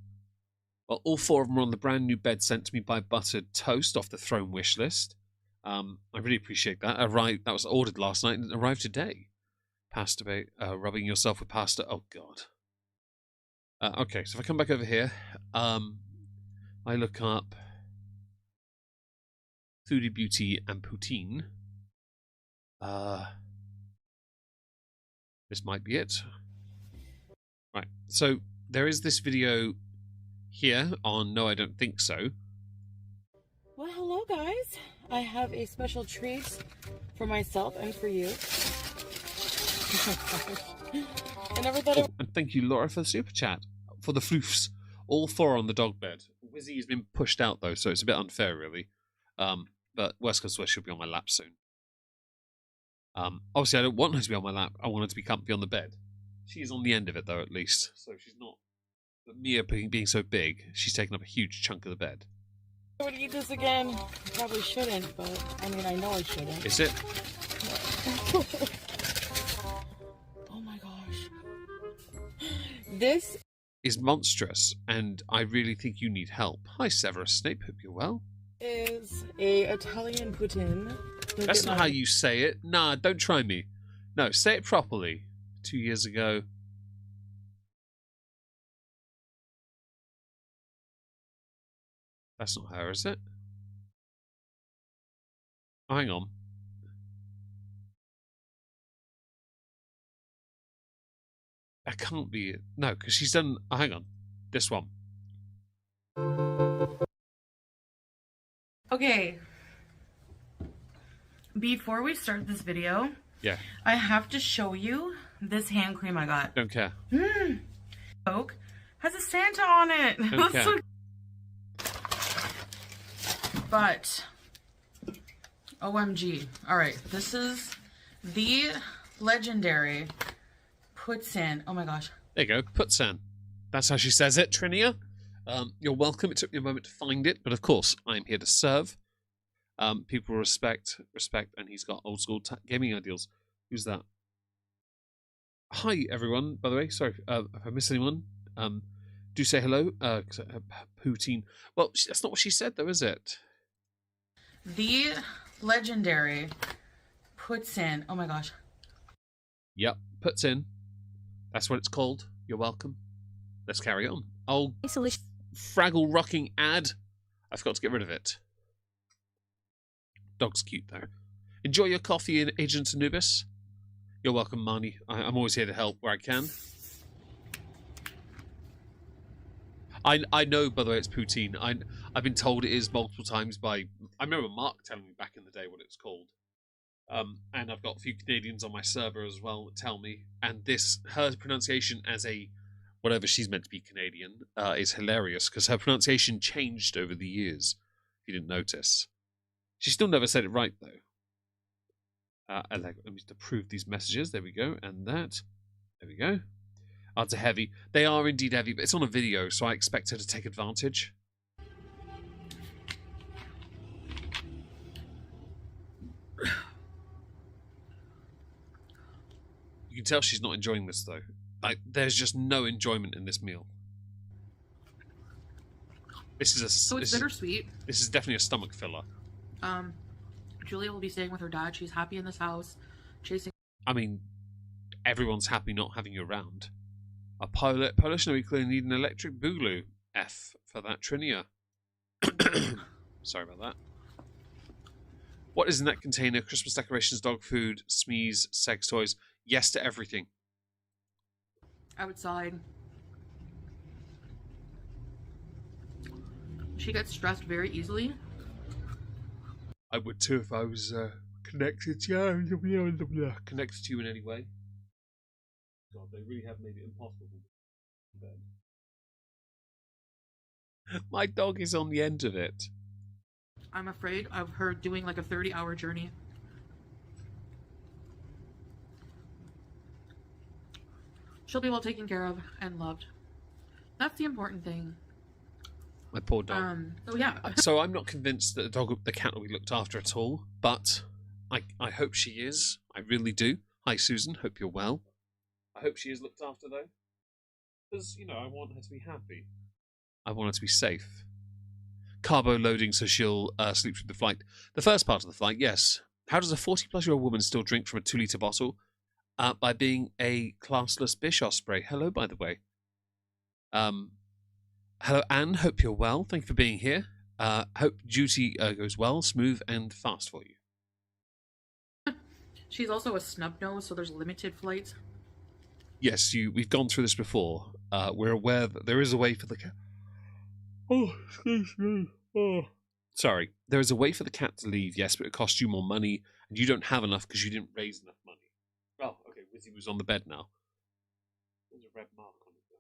Well, all 4 of them are on the brand new bed sent to me by Buttered Toast off the Throne wish list. I really appreciate that. That was ordered last night and arrived today. Pasta bait, rubbing yourself with pasta. Oh God. Okay, so if I come back over here, I look up Foodie Beauty and Poutine. This might be it. Right, so there is this video here on No, I Don't Think So. Well, hello guys. I have a special treat for myself and for you. I never thought it. And thank you, Laura, for the super chat. For the floofs. All 4 on the dog bed. Wizzy has been pushed out though, so it's a bit unfair really. But worst comes to worst, she'll be on my lap soon. Obviously I don't want her to be on my lap. I want her to be comfy on the bed. She's on the end of it though, at least. So she's not. But Mia being so big, she's taken up a huge chunk of the bed. I would eat this again. I probably shouldn't, but I mean, I know I shouldn't. Is it? Oh my gosh. This is monstrous, and I really think you need help. Hi, Severus Snape. Hope you're well. is a Italian poutine. That's not how you say it. Nah, don't try me. No, say it properly. 2 years ago. That's not her, is it? Oh, hang on. That can't be it. No, because she's done... Oh, hang on. This one. Okay. Before we start this video, Yeah. I have to show you this hand cream I got. Don't care. Coke has a Santa on it. Don't care. But OMG. Alright, this is the legendary puts in. Oh my gosh. There you go. Putsan. That's how she says it, Trinia. You're welcome. It took me a moment to find it, but of course, I'm here to serve. People respect, and he's got old school gaming ideals. Who's that? Hi, everyone. By the way, sorry if I missed anyone. Do say hello. Poutine. Well, that's not what she said, though, is it? The legendary puts in. Oh my gosh. Yep, puts in. That's what it's called. You're welcome. Let's carry on. Oh, Fraggle rocking ad. I forgot to get rid of it. Dog's cute though. Enjoy your coffee in Agent Anubis. You're welcome, Marnie. I'm always here to help where I can. I know, by the way, it's poutine. I've been told it is multiple times by... I remember Mark telling me back in the day what it's called. And I've got a few Canadians on my server as well that tell me. And her pronunciation as a... whatever she's meant to be Canadian is hilarious because her pronunciation changed over the years, if you didn't notice. She still never said it right, though. Let me just approve these messages. There we go. And that. There we go. Ads are heavy. They are indeed heavy, but it's on a video, so I expect her to take advantage. You can tell she's not enjoying this, though. Like, there's just no enjoyment in this meal. This is a... So it's bittersweet. This is definitely a stomach filler. Julia will be staying with her dad. She's happy in this house. Chasing... I mean, everyone's happy not having you around. A pilot. Polish, no, we clearly need an electric boogaloo. F for that, Trinia. Sorry about that. What is in that container? Christmas decorations, dog food, smees, sex toys. Yes to everything. Outside. She gets stressed very easily. I would too if I was connected to you. Connected to you in any way. God, they really have made it impossible to bed. My dog is on the end of it. I'm afraid of her doing like a 30-hour journey. She'll be well taken care of and loved. That's the important thing. My poor dog. So yeah. So I'm not convinced that the cat will be looked after at all, but I hope she is. I really do. Hi, Susan. Hope you're well. I hope she is looked after, though. Because, I want her to be happy. I want her to be safe. Carbo loading so she'll sleep through the flight. The first part of the flight, yes. How does a 40-plus-year-old woman still drink from a 2-litre bottle? By being a classless bish osprey. Hello, by the way. Hello, Anne. Hope you're well. Thank you for being here. Hope duty goes well, smooth, and fast for you. She's also a snub nose, so there's limited flights. Yes, we've gone through this before. We're aware that there is a way for the cat... Oh, excuse me. Oh. Sorry. There is a way for the cat to leave, yes, but it costs you more money, and you don't have enough because you didn't raise enough money. Oh, okay, Wizzy was on the bed now. There's a red mark on it, though.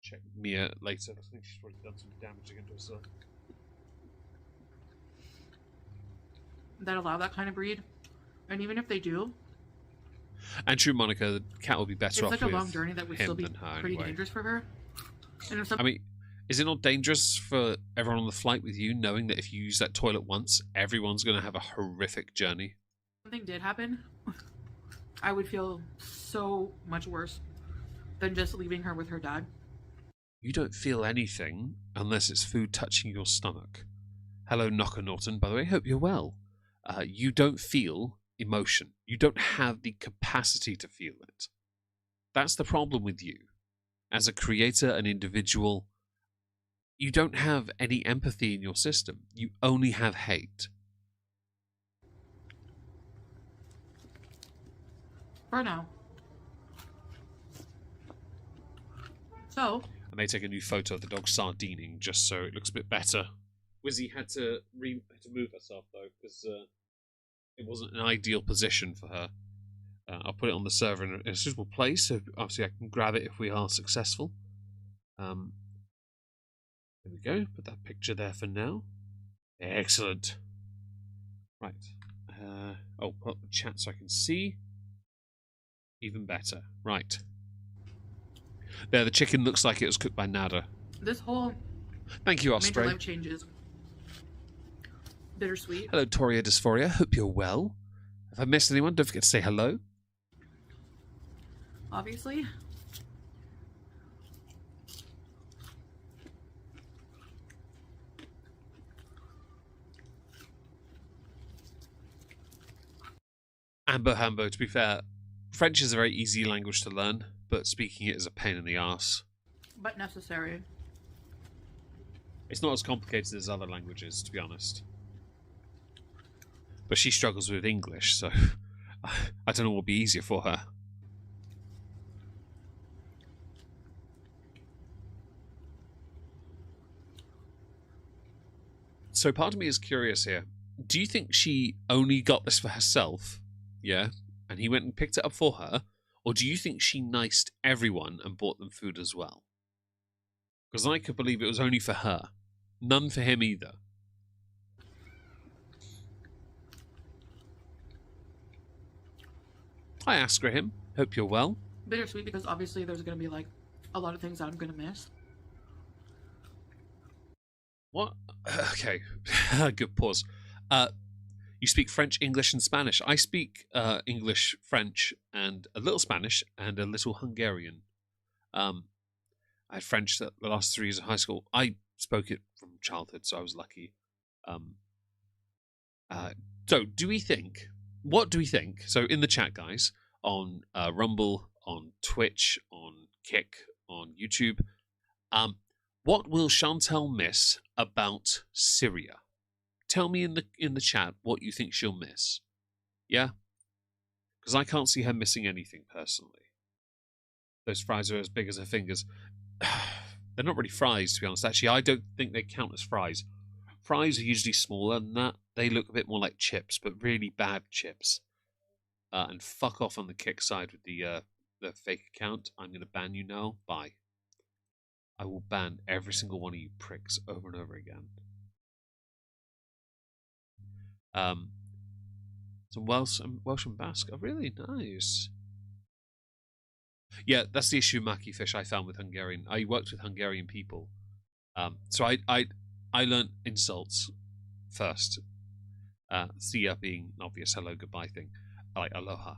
Check Mia later. I think she's probably done some damage again to herself. That allow that kind of breed. And even if they do... And true, Monica, the cat will be better off with It's such a long journey that would still be pretty anyway. dangerous for her. And if I mean, is it not dangerous for everyone on the flight with you, knowing that if you use that toilet once, everyone's going to have a horrific journey? something did happen, I would feel so much worse than just leaving her with her dad. You don't feel anything unless it's food touching your stomach. Hello, Knocker Norton, by the way. Hope you're well. You don't feel emotion. You don't have the capacity to feel it. That's the problem with you. As a creator, an individual, you don't have any empathy in your system. You only have hate. For now. So, I may take a new photo of the dog sardining just so it looks a bit better. Wizzy had to move herself though because it wasn't an ideal position for her. I'll put it on the server in a suitable place, so obviously I can grab it if we are successful. There we go. Put that picture there for now. Excellent. Right. Oh, put up the chat so I can see. Even better. Right. There, the chicken looks like it was cooked by Nada. this whole Thank you, major Osprey. life changes. Bittersweet. Hello, Toria Dysphoria. Hope you're well. If I missed anyone, don't forget to say hello. Obviously. Ambo Hambo, to be fair, French is a very easy language to learn, but speaking it is a pain in the arse. But necessary. It's not as complicated as other languages, to be honest. But she struggles with English, so I don't know what will be easier for her. So part of me is curious here. Do you think she only got this for herself? Yeah? And he went and picked it up for her? Or do you think she niced everyone and bought them food as well? Because I could believe it was only for her. None for him either. Hi, Askrahim. Hope you're well. Bittersweet because obviously there's going to be like a lot of things that I'm going to miss. What? Okay. Good pause. You speak French, English, and Spanish. I speak English, French, and a little Spanish, and a little Hungarian. I had French the last 3 years of high school. I spoke it from childhood, so I was lucky. So, do we think... What do we think? So, in the chat, guys, on Rumble, on Twitch, on Kick, on YouTube, what will Chantal miss about Syria? Tell me in the chat what you think she'll miss. Yeah? Because I can't see her missing anything, personally. Those fries are as big as her fingers. They're not really fries, to be honest. Actually, I don't think they count as fries. Fries are usually smaller than that. They look a bit more like chips, but really bad chips. And fuck off on the Kick side with the fake account. I'm going to ban you now. Bye. I will ban every single one of you pricks over and over again. Some Welsh and Basque are really nice. Yeah, that's the issue, Maki Fish, I found with Hungarian. I worked with Hungarian people. So I learned insults first. Sia being an obvious hello, goodbye thing. Like aloha.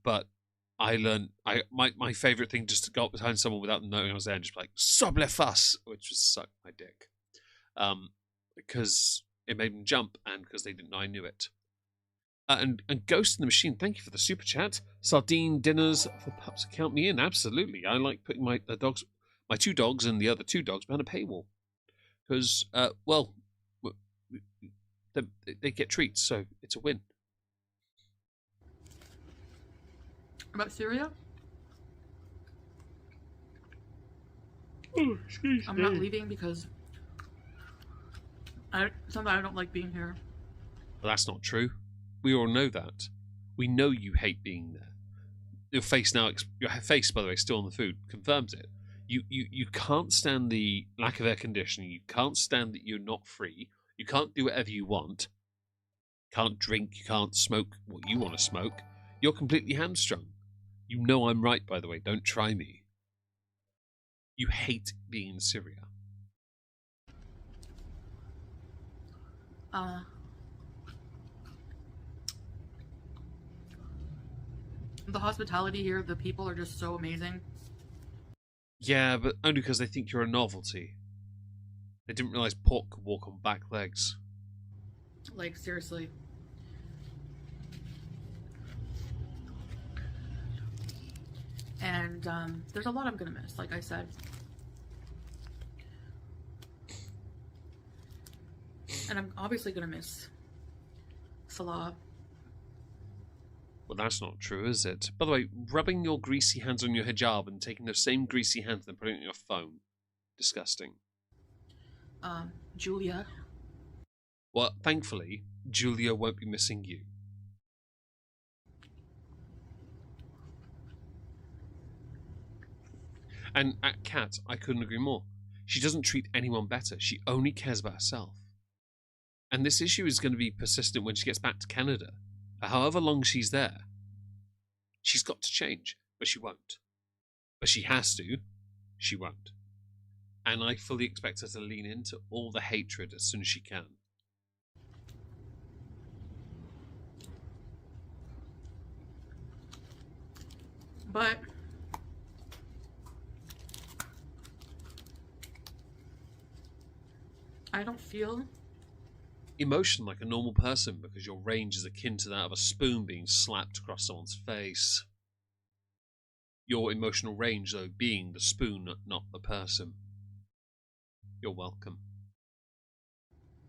But I learned my favourite thing just to go up behind someone without knowing I was there and just be like, Soble fuss, which was suck my dick. Because it made them jump and because they didn't know I knew it. And Ghost in the Machine, thank you for the super chat. Sardine dinners for pups, count me in. Absolutely, I like putting my 2 dogs and the other 2 dogs behind a paywall because, well, they get treats, so it's a win. About Syria? Oh, excuse I'm not leaving because sometimes I don't like being here. Well, that's not true. We all know that. We know you hate being there. Your face, by the way, still on the food, confirms it. You can't stand the lack of air conditioning. You can't stand that you're not free. You can't do whatever you want. Can't drink. You can't smoke what you want to smoke. You're completely hamstrung. You know I'm right, by the way. Don't try me. You hate being in Syria. The hospitality here, the people are just so amazing. Yeah, but only because they think you're a novelty. They didn't realize pork could walk on back legs. Like, seriously. And there's a lot I'm gonna miss, like I said. And I'm obviously gonna miss Salah. Well, that's not true, is it? By the way, rubbing your greasy hands on your hijab and taking those same greasy hands and putting it on your phone. Disgusting. Julia. Well, thankfully, Julia won't be missing you. And at Kat, I couldn't agree more. She doesn't treat anyone better. She only cares about herself. And this issue is going to be persistent when she gets back to Canada. For however long she's there. She's got to change, but she won't. But she has to. She won't. And I fully expect her to lean into all the hatred as soon as she can. But I don't feel emotion like a normal person because your range is akin to that of a spoon being slapped across someone's face. Your emotional range, though, being the spoon, not the person. You're welcome.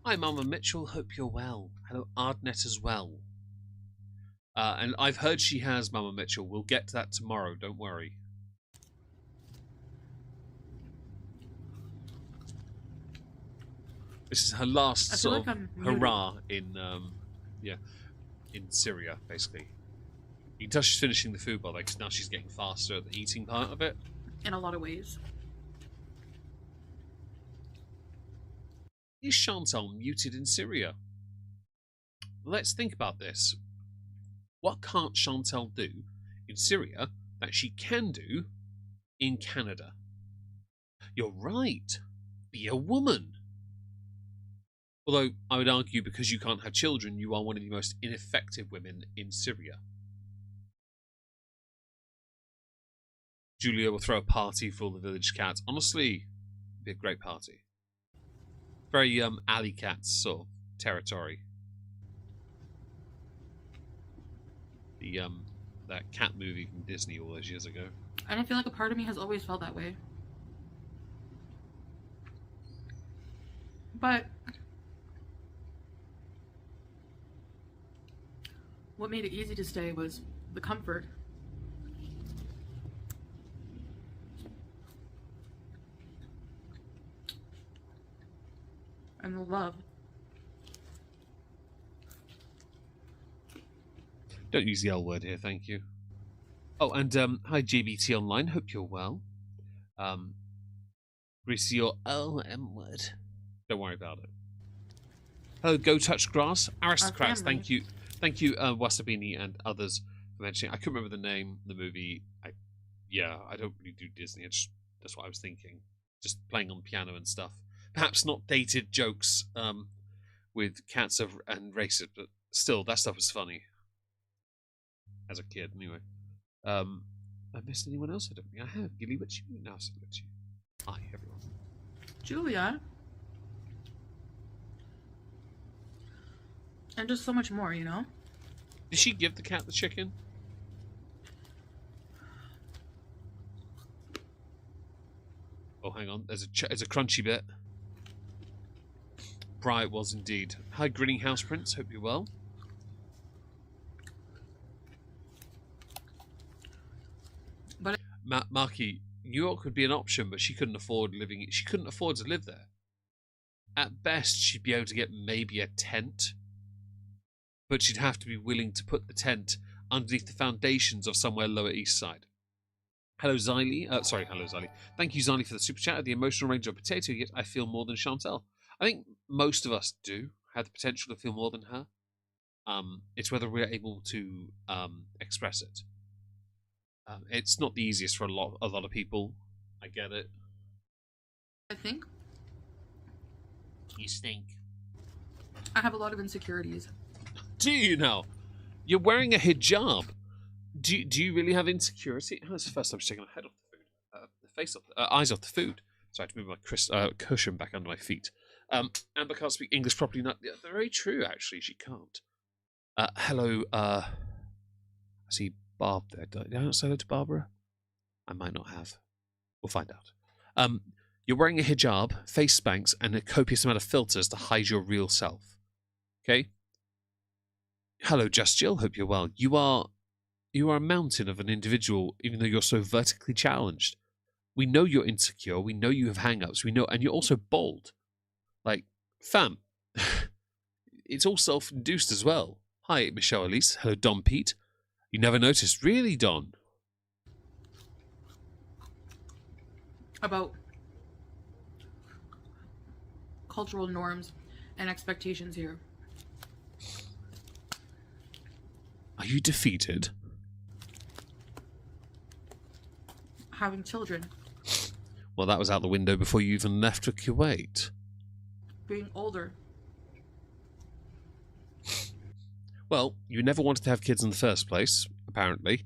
Hi, Mama Mitchell. Hope you're well. Hello, Ardnet as well. And I've heard she has, Mama Mitchell. We'll get to that tomorrow. Don't worry. This is her last sort of hurrah in, in Syria, basically. You can tell she's finishing the food, by the way, because now she's getting faster at the eating part of it. In a lot of ways. Is Chantal muted in Syria? Let's think about this. What can't Chantal do in Syria that she can do in Canada? You're right. Be a woman. Although, I would argue because you can't have children, you are one of the most ineffective women in Syria. Julia will throw a party for all the village cats. Honestly, it'd be a great party. Very alley cats sort of territory. The that cat movie from Disney all those years ago. And I feel like a part of me has always felt that way. But what made it easy to stay was the comfort. And the love. Don't use the L word here, thank you. Oh, and hi JBT Online, hope you're well. Grease your M word. Don't worry about it. Hello, Go Touch Grass. Aristocrats, thank you. Thank you, Wasabini and others for mentioning. I couldn't remember the name of the movie. I don't really do Disney. That's what I was thinking. Just playing on piano and stuff. Perhaps not dated jokes with cats and races, but still, that stuff was funny. As a kid, anyway. I missed anyone else? I don't think I have. Gilly, what's you? Now I said what's you. Hi, everyone. Julia. And just so much more, you know? Did she give the cat the chicken? Oh, hang on. There's a crunchy bit. Bright was indeed. Hi, Grinning House Prince. Hope you're well. But Marky, New York would be an option, but she couldn't afford living. She couldn't afford to live there. At best, she'd be able to get maybe a tent, but she'd have to be willing to put the tent underneath the foundations of somewhere Lower East Side. Hello, Xylee. Hello, Xylee. Thank you, Xylee, for the super chat. At the emotional range of potato, yet I feel more than Chantal. I think most of us do have the potential to feel more than her. It's whether we're able to express it. It's not the easiest for a lot of people. I get it. I think You stink. I have a lot of insecurities. Do you now? You're wearing a hijab. Do you really have insecurity? Oh, that's the first time she's taken her head off the food. Eyes off the food. So I had to move my cushion back under my feet. Amber can't speak English properly. No, they're very true, actually. She can't. Hello, I see Barb there. Did I not say hello to Barbara? I might not have. We'll find out. You're wearing a hijab, face spanks, and a copious amount of filters to hide your real self. Okay? Hello, Just Jill. Hope you're well. You are a mountain of an individual, even though you're so vertically challenged. We know you're insecure. We know you have hang-ups. We know, and you're also bold. Like, fam, it's all self-induced as well. Hi, Michelle Elise. Hello, Don Pete. You never noticed. Really, Don? About cultural norms and expectations here. Are you defeated? Having children. Well, that was out the window before you even left for Kuwait. Being older. Well, you never wanted to have kids in the first place, apparently,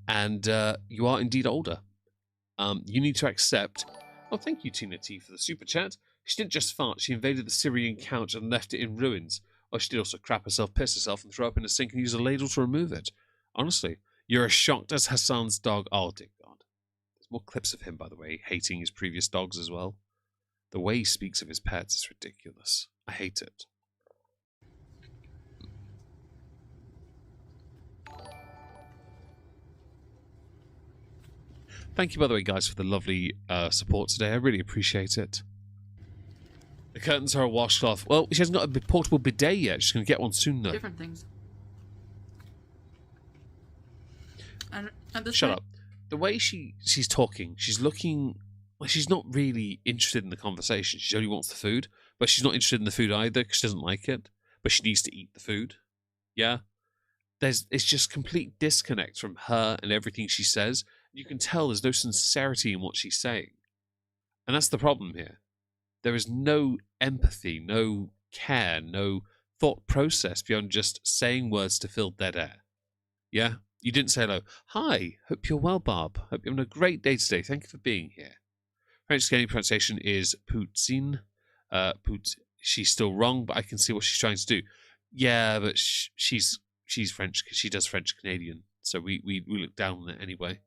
and you are indeed older. You need to accept... Oh, thank you, Tina T, for the super chat. She didn't just fart, she invaded the Syrian couch and left it in ruins. Or she did also crap herself, piss herself, and throw up in a sink and use a ladle to remove it. Honestly, you're as shocked as Hassan's dog. Oh, dear God. There's more clips of him, by the way, hating his previous dogs as well. The way he speaks of his pets is ridiculous. I hate it. Thank you, by the way, guys, for the lovely support today. I really appreciate it. The curtains are a washcloth. Well, she hasn't got a portable bidet yet. She's going to get one soon, though. Different things. And Shut up. The way she's talking, she's looking like she's not really interested in the conversation. She only wants the food, but she's not interested in the food either because she doesn't like it. But she needs to eat the food. Yeah, it's just complete disconnect from her and everything she says. You can tell there's no sincerity in what she's saying, and that's the problem here. There is no empathy, no care, no thought process beyond just saying words to fill dead air. Yeah. You didn't say hello. Hi, hope you're well, Bob. Hope you're having a great day today. Thank you for being here. French scaling pronunciation is poutine. She's still wrong, but I can see what she's trying to do. Yeah, but she's French because she does French Canadian, so we look down on it anyway.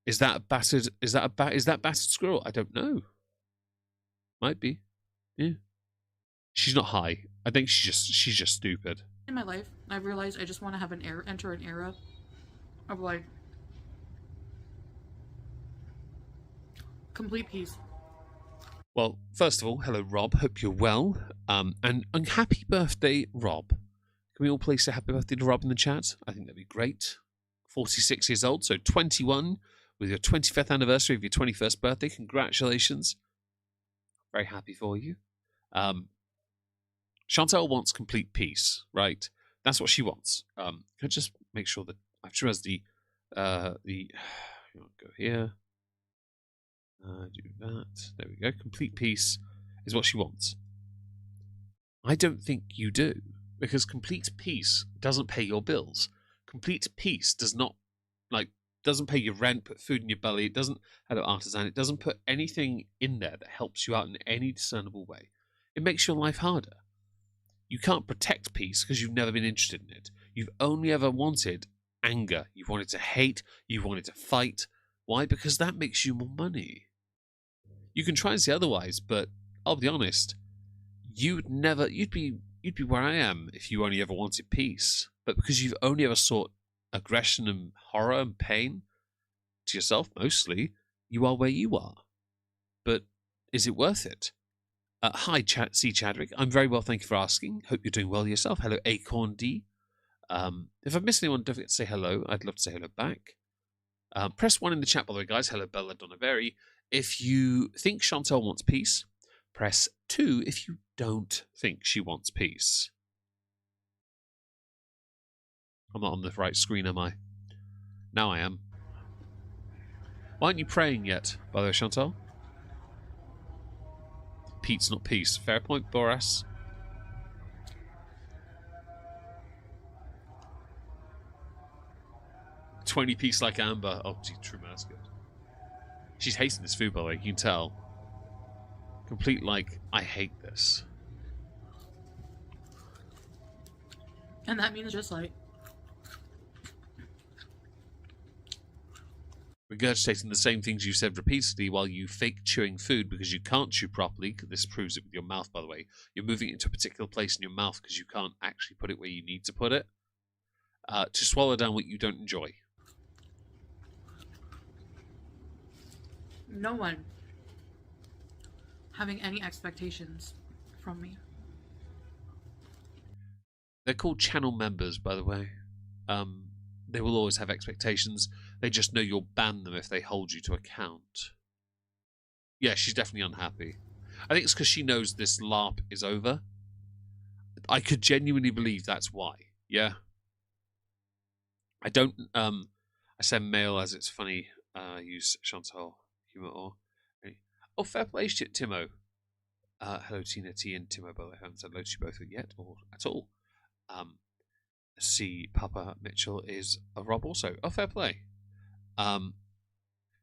Is that battered? Is that battered squirrel? I don't know. Might be. Yeah. She's not high. I think she's just stupid. in my life, I've realized I just want to have enter an era of like complete peace. Well, first of all, hello, Rob. Hope you're well. And happy birthday, Rob. Can we all please say happy birthday to Rob in the chat? I think that'd be great. 46 years old, so 21 with your 25th anniversary of your 21st birthday. Congratulations. Very happy for you. Chantal wants complete peace, right? That's what she wants. Can I just make sure that I've chosen go here. Do that. There we go. Complete peace is what she wants. I don't think you do, because complete peace doesn't pay your bills. Complete peace doesn't pay your rent, put food in your belly. It doesn't have an artisan. It doesn't put anything in there that helps you out in any discernible way. It makes your life harder. You can't protect peace because you've never been interested in it. You've only ever wanted anger. You've wanted to hate. You've wanted to fight. Why? Because that makes you more money. You can try and say otherwise, but I'll be honest. You'd be where I am if you only ever wanted peace. But because you've only ever sought aggression and horror and pain to yourself mostly, you are where you are. But is it worth it? Hi, C. Chadwick. I'm very well, thank you for asking. Hope you're doing well yourself. Hello, Acorn D. If I've missed anyone, don't forget to say hello. I'd love to say hello back. Press 1 in the chat, by the way, guys. Hello, Bella Donaveri. If you think Chantal wants peace, press 2 if you don't think she wants peace. I'm not on the right screen, am I? Now I am. Why aren't you praying yet, by the way, Chantal? Pete's not peace. Fair point, Boras. $20 piece like Amber. Oh, gee, true, man, that's good. She's hating this food, by the way. You can tell. Complete, like, I hate this. And that means just like regurgitating the same things you said repeatedly while you fake chewing food because you can't chew properly. This proves it with your mouth, by the way. You're moving it into a particular place in your mouth because you can't actually put it where you need to put it. To swallow down what you don't enjoy. no one having any expectations from me. They're called channel members, by the way. They will always have expectations. They just know you'll ban them if they hold you to account. Yeah, she's definitely unhappy. I think it's because she knows this LARP is over. I could genuinely believe that's why. Yeah. I don't, I say male as it's funny, use Chantal humor or... Oh, fair play, Timo. Hello, Tina T and Timo, by the way. I haven't said hello to you both yet, or at all. See, Papa Mitchell is a Rob also. Oh, fair play.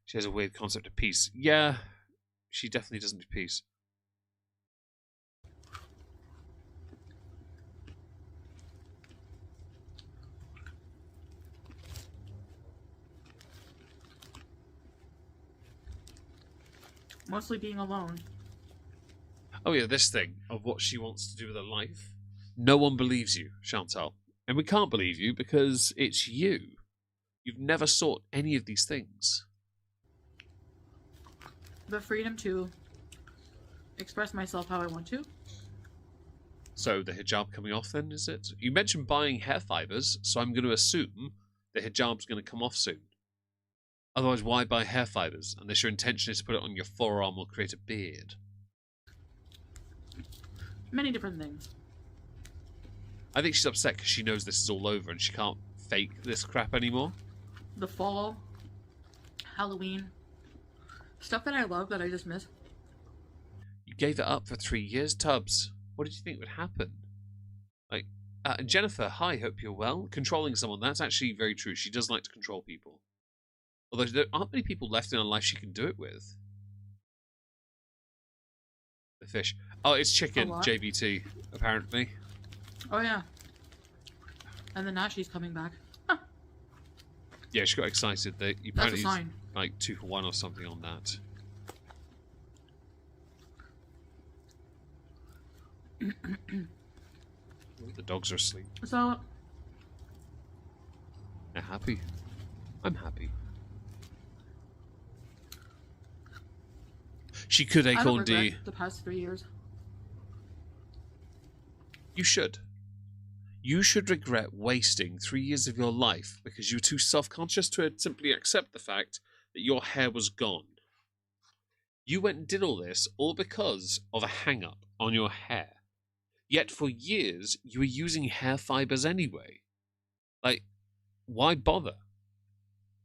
She has a weird concept of peace. Yeah, she definitely doesn't do peace. Mostly being alone. Oh yeah, this thing of what she wants to do with her life. No one believes you, Chantal. And we can't believe you because it's you. You've never sought any of these things. The freedom to express myself how I want to. So the hijab coming off then, is it? You mentioned buying hair fibers, so I'm going to assume the hijab's going to come off soon. Otherwise, why buy hair fibers? Unless your intention is to put it on your forearm or create a beard. Many different things. I think she's upset because she knows this is all over and she can't fake this crap anymore. The fall, Halloween, stuff that I love that I just miss. You gave it up for 3 years, Tubbs. What did you think would happen? Like, and Jennifer, hi, hope you're well. Controlling someone, that's actually very true. She does like to control people. Although there aren't many people left in her life she can do it with. The fish. Oh, it's chicken, JBT, apparently. Oh, yeah. And then now she's coming back. Yeah, she got excited. That you That's a apparently sign. like 2 for 1 or something on that. The dogs are asleep. So, They're happy. I'm happy. She could I don't acorn regret D. the past 3 years. You should. You should regret wasting 3 years of your life because you were too self-conscious to simply accept the fact that your hair was gone. You went and did all this all because of a hang-up on your hair. Yet for years, you were using hair fibers anyway. Like, why bother?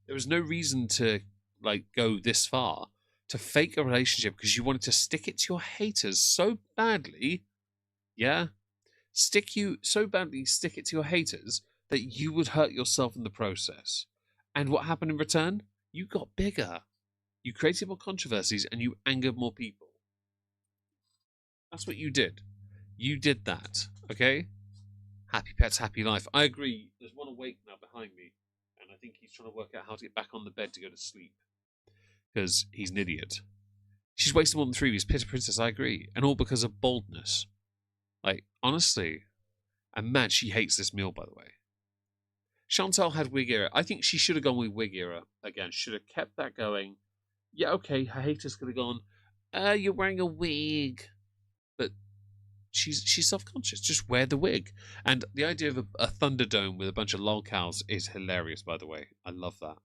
There was no reason to, like, go this far to fake a relationship because you wanted to stick it to your haters so badly. Yeah? Stick it to your haters that you would hurt yourself in the process. And what happened in return? You got bigger. You created more controversies and you angered more people. That's what you did. You did that, okay? Happy pets, happy life. I agree. There's one awake now behind me, and I think he's trying to work out how to get back on the bed to go to sleep. Because he's an idiot. She's wasted more than 3 weeks. Pitter Princess, I agree. And all because of boldness. Like, honestly, I'm mad she hates this meal, by the way. Chantal had wig era. I think she should have gone with wig era again. Should have kept that going. Yeah, okay, her haters could have gone, you're wearing a wig. But she's self-conscious. Just wear the wig. And the idea of a Thunderdome with a bunch of lolcows is hilarious, by the way. I love that.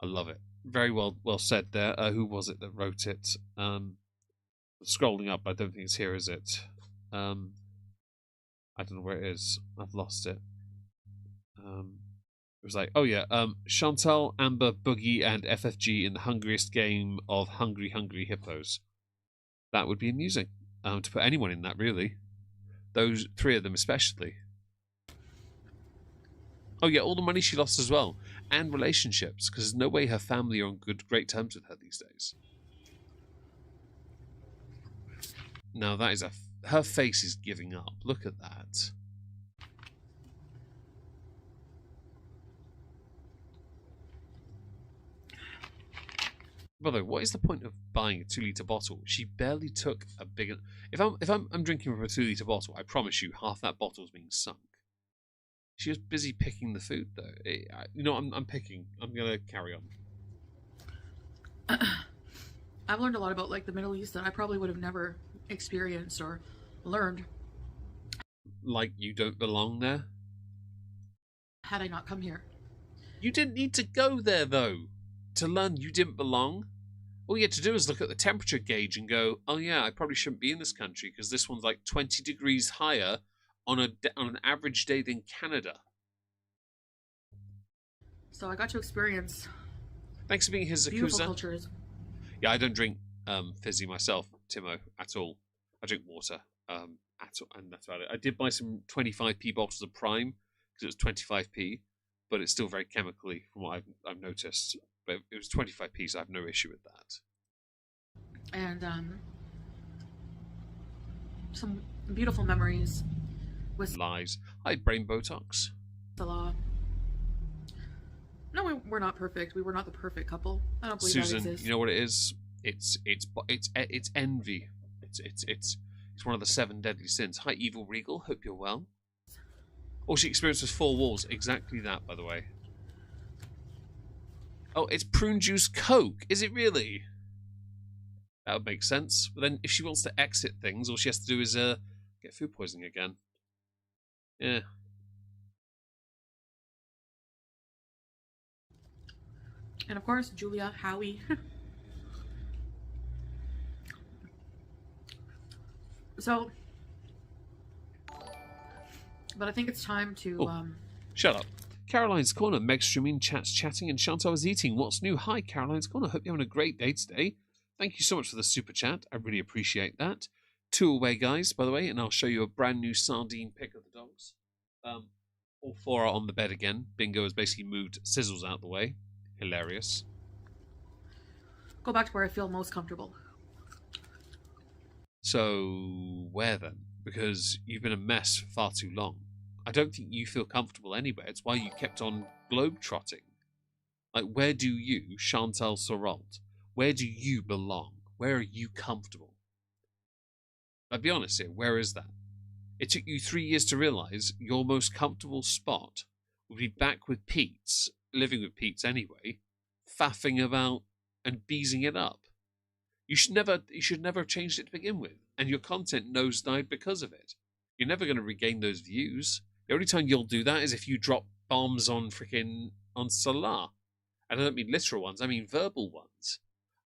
I love it. Very well said there. Who was it that wrote it? Scrolling up, I don't think it's here, is it? I don't know where it is. I've lost it. It was like, oh yeah, Chantal, Amber, Boogie, and FFG in the hungriest game of Hungry Hippos. That would be amusing. To put anyone in that, really. Those 3 of them especially. Oh yeah, all the money she lost as well. And relationships, because there's no way her family are on great terms with her these days. Now that is her face is giving up. Look at that. By the way, what is the point of buying a 2-litre bottle? She barely took a big. If I'm drinking from a 2-litre bottle, I promise you, half that bottle's being sunk. She was busy picking the food, though. You know, I'm picking. I'm gonna carry on. I've learned a lot about, like, the Middle East that I probably would have never experienced or learned. Like you don't belong there? Had I not come here. You didn't need to go there, though, to learn you didn't belong. All you had to do is look at the temperature gauge and go, oh yeah, I probably shouldn't be in this country because this one's like 20 degrees higher on an average day than Canada. So I got to experience Thanks for being his beautiful Zakuza. cultures. Yeah, I don't drink fizzy myself, Timo, at all. I drink water, at all, and that's about it. I did buy some 25p bottles of Prime because it was 25p, but it's still very chemically from what I've noticed. But it was 25p, so I have no issue with that. And some beautiful memories with Lies. Hi, brain Botox. Salah. No, we're not perfect. We were not the perfect couple. I don't believe Susan, that exists. you know what it is? It's envy. It's one of the 7 deadly sins. Hi, Evil Regal. Hope you're well. All she experiences 4 walls. Exactly that, by the way. Oh, it's prune juice Coke. Is it really? That would make sense. But then if she wants to exit things, all she has to do is get food poisoning again. Yeah. And of course, Julia, Howie. So, but I think it's time to Shut up. Caroline's Corner, Meg streaming, chats chatting, and Chantal is eating. What's new? Hi, Caroline's Corner. Hope you're having a great day today. Thank you so much for the super chat. I really appreciate that. 2 away, guys, by the way, and I'll show you a brand new sardine pic of the dogs. All 4 are on the bed again. Bingo has basically moved Sizzles out the way. Hilarious. go back to where I feel most comfortable. So, where then? Because you've been a mess for far too long. I don't think you feel comfortable anywhere. It's why you kept on globe-trotting. Like, where do you, Chantal Sorrelt, where do you belong? Where are you comfortable? I'll be honest here, where is that? It took you 3 years to realise your most comfortable spot would be back with Pete's, living with Pete's anyway, faffing about and beezing it up. You should never have changed it to begin with, and your content nosedived because of it. You're never going to regain those views. The only time you'll do that is if you drop bombs on on Salah. And I don't mean literal ones, I mean verbal ones.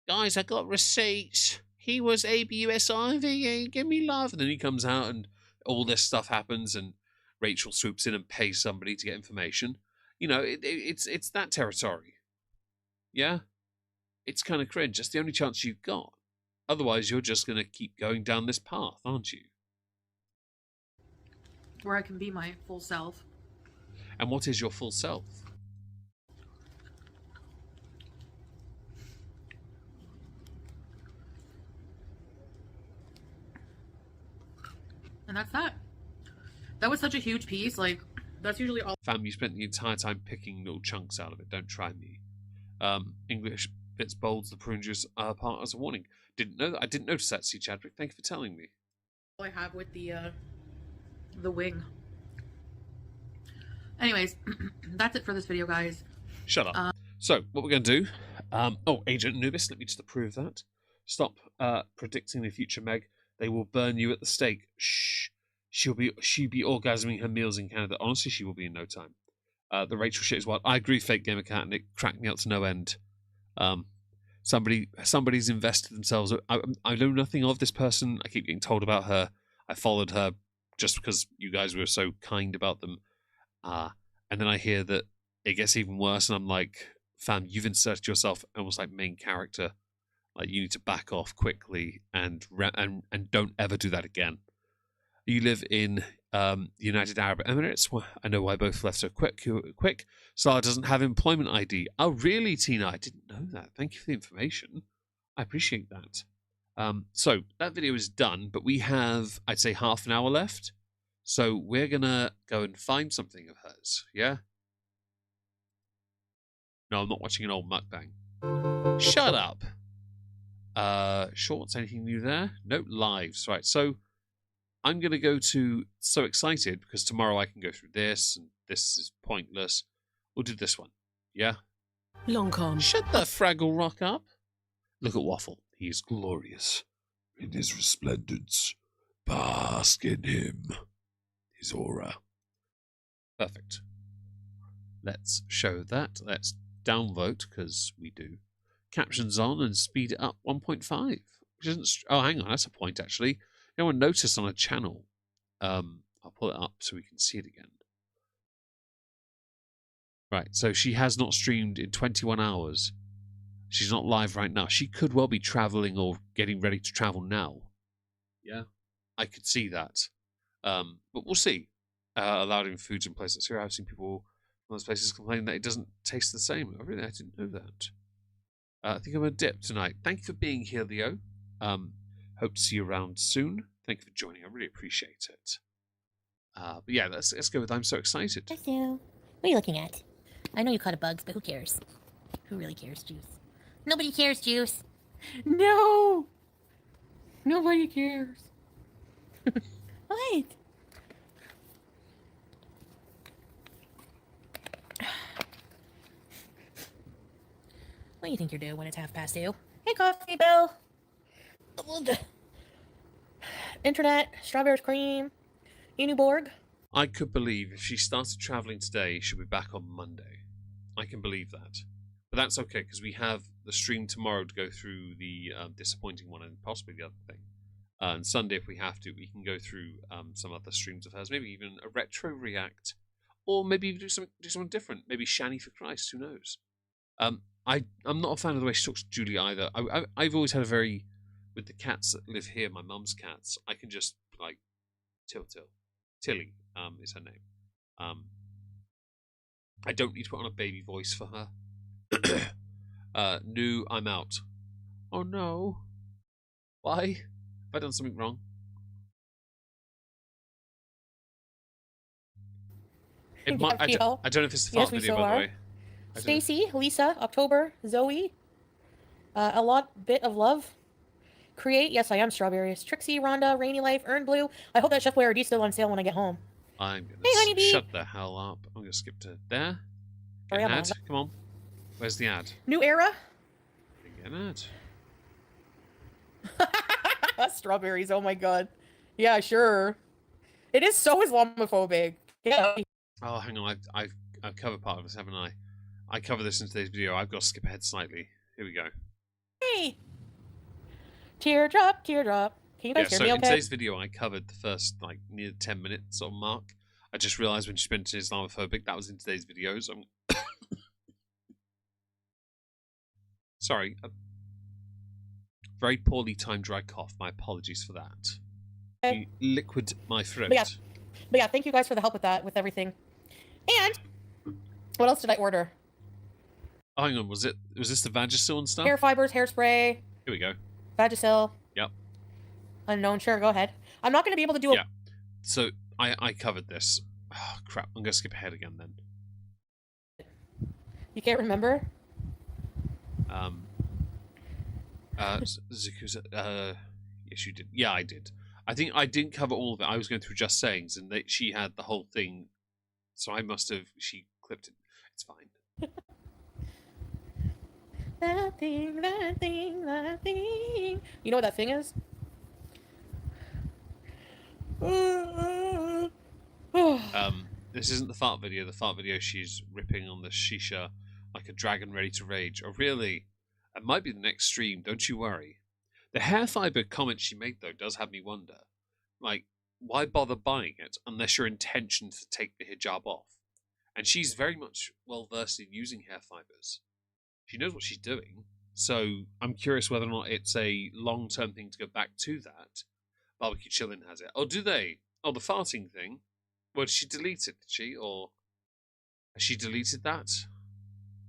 Guys, I got receipts. He was ABUSIV, give me love. And then he comes out and all this stuff happens and Rachel swoops in and pays somebody to get information. You know, it's that territory. Yeah? It's kind of cringe. That's the only chance you've got. Otherwise, you're just going to keep going down this path, aren't you? Where I can be my full self. And what is your full self? And that's that. That was such a huge piece. Like, that's usually all. Fam, you spent the entire time picking little chunks out of it. Don't try me. English bits bolds the prune juice part as a warning. Didn't know that. I didn't notice that, C. Chadwick. Thank you for telling me. I have with the wing. Anyways, that's it for this video, guys. Shut up. So, what we're going to do... Agent Anubis, let me just approve that. Stop predicting the future, Meg. They will burn you at the stake. Shh. She'll be orgasming her meals in Canada. Honestly, she will be in no time. The Rachel shit is wild. I agree, Fake Gamer Cat, and it cracked me up to no end. Somebody's invested themselves. I know nothing of this person. I keep getting told about her. I followed her just because you guys were so kind about them. And then I hear that it gets even worse, and I'm like, fam, you've inserted yourself almost like main character. Like, you need to back off quickly and don't ever do that again. You live in the United Arab Emirates. Well, I know why both left so quick. Salah doesn't have employment ID. Oh, really, Tina? I didn't know that. Thank you for the information. I appreciate that. So that video is done, but we have, I'd say, half an hour left. So we're going to go and find something of hers, yeah? No, I'm not watching an old mukbang. Shut up. Shorts, anything new there? No, lives. Right, so I'm going to go to So Excited because tomorrow I can go through this, and this is pointless. We'll do this one, yeah? Long con. Shut the Fraggle Rock up. Look at Waffle. He is glorious. In his resplendence, bask in him. His aura. Perfect. Let's show that. Let's downvote, because we do. Captions on and speed it up 1.5. Which isn't... Oh, hang on. That's a point, actually. No one noticed on a channel. I'll pull it up so we can see it again. Right, so she has not streamed in 21 hours. She's not live right now. She could well be traveling or getting ready to travel now. Yeah, I could see that. But we'll see. Allowed in foods and places here. I've seen people in those places complain that it doesn't taste the same. I didn't know that. I think I'm going to dip tonight. Thank you for being here, Leo. Hope to see you around soon. Thank you for joining. I really appreciate it. But yeah, let's go with I'm So Excited. Hello. What are you looking at? I know you caught a bug, but who cares? Who really cares, Juice? Nobody cares, Juice. No! Nobody cares. What? What do you think you're doing when it's 2:30? Hey, Coffee Bell. Internet, strawberries cream, Uniborg. I could believe if she started traveling today, she'll be back on Monday. I can believe that. But that's okay, because we have the stream tomorrow to go through the disappointing one and possibly the other thing. And Sunday, if we have to, we can go through some other streams of hers, maybe even a retro react, or maybe even do something different. Maybe Shani for Christ, who knows? I'm not a fan of the way she talks to Julie either. I've always had a very, with the cats that live here, my mum's cats, I can just like Tilly is her name. I don't need to put on a baby voice for her. No, I'm out. Oh no. Why? Have I done something wrong? It might, I don't know if it's the fart Yes, we video, so by the are. way. Stacy, Lisa, October, Zoe. A lot, bit of love. Create, yes, I am strawberries. Trixie, Rhonda, Rainy Life, Earn Blue. I hope that Chef Boyardee is still on sale when I get home. I'm gonna Hey, honeybee. shut the hell up. I'm gonna skip to there. Get Sorry, an I'm ad. Come on. Where's the ad? New era. Get an ad. Strawberries, oh my god. Yeah, sure. It is so Islamophobic. Yeah. Oh, hang on. I've covered part of this, haven't I? I cover this in today's video. I've got to skip ahead slightly. Here we go. Hey. Teardrop, teardrop. Can you Yeah, guys hear so me in okay? today's video, I covered the first, like, near 10 minutes sort of mark. I just realised when she mentioned Islamophobic, that was in today's videos. Sorry. A very poorly timed dry cough. My apologies for that. Okay. You liquid my throat. But yeah, thank you guys for the help with that, with everything. And what else did I order? Oh, hang on. Was this the Vagisil and stuff? Hair fibers, hairspray, Here we go. Vagisil. Yep. Unknown, sure, go ahead. I'm not going to be able to do a... Yeah. So I covered this. Oh, crap. I'm going to skip ahead again then. You can't remember? Zakuza, yes, you did. Yeah, I did. I think I didn't cover all of it. I was going through just sayings, and she had the whole thing. So I must have. She clipped it. It's fine. That thing, that thing, that thing. You know what that thing is? This isn't the fart video. The fart video, she's ripping on the shisha like a dragon ready to rage. Oh, really? It might be the next stream. Don't you worry. The hair fiber comment she made, though, does have me wonder. Like, why bother buying it unless your intention is to take the hijab off? And she's very much well versed in using hair fibers. She knows what she's doing. So I'm curious whether or not it's a long-term thing to go back to that. Barbecue Chillin' has it. Oh, do they? Oh, the farting thing? Well, did she delete it, did she? Or has she deleted that?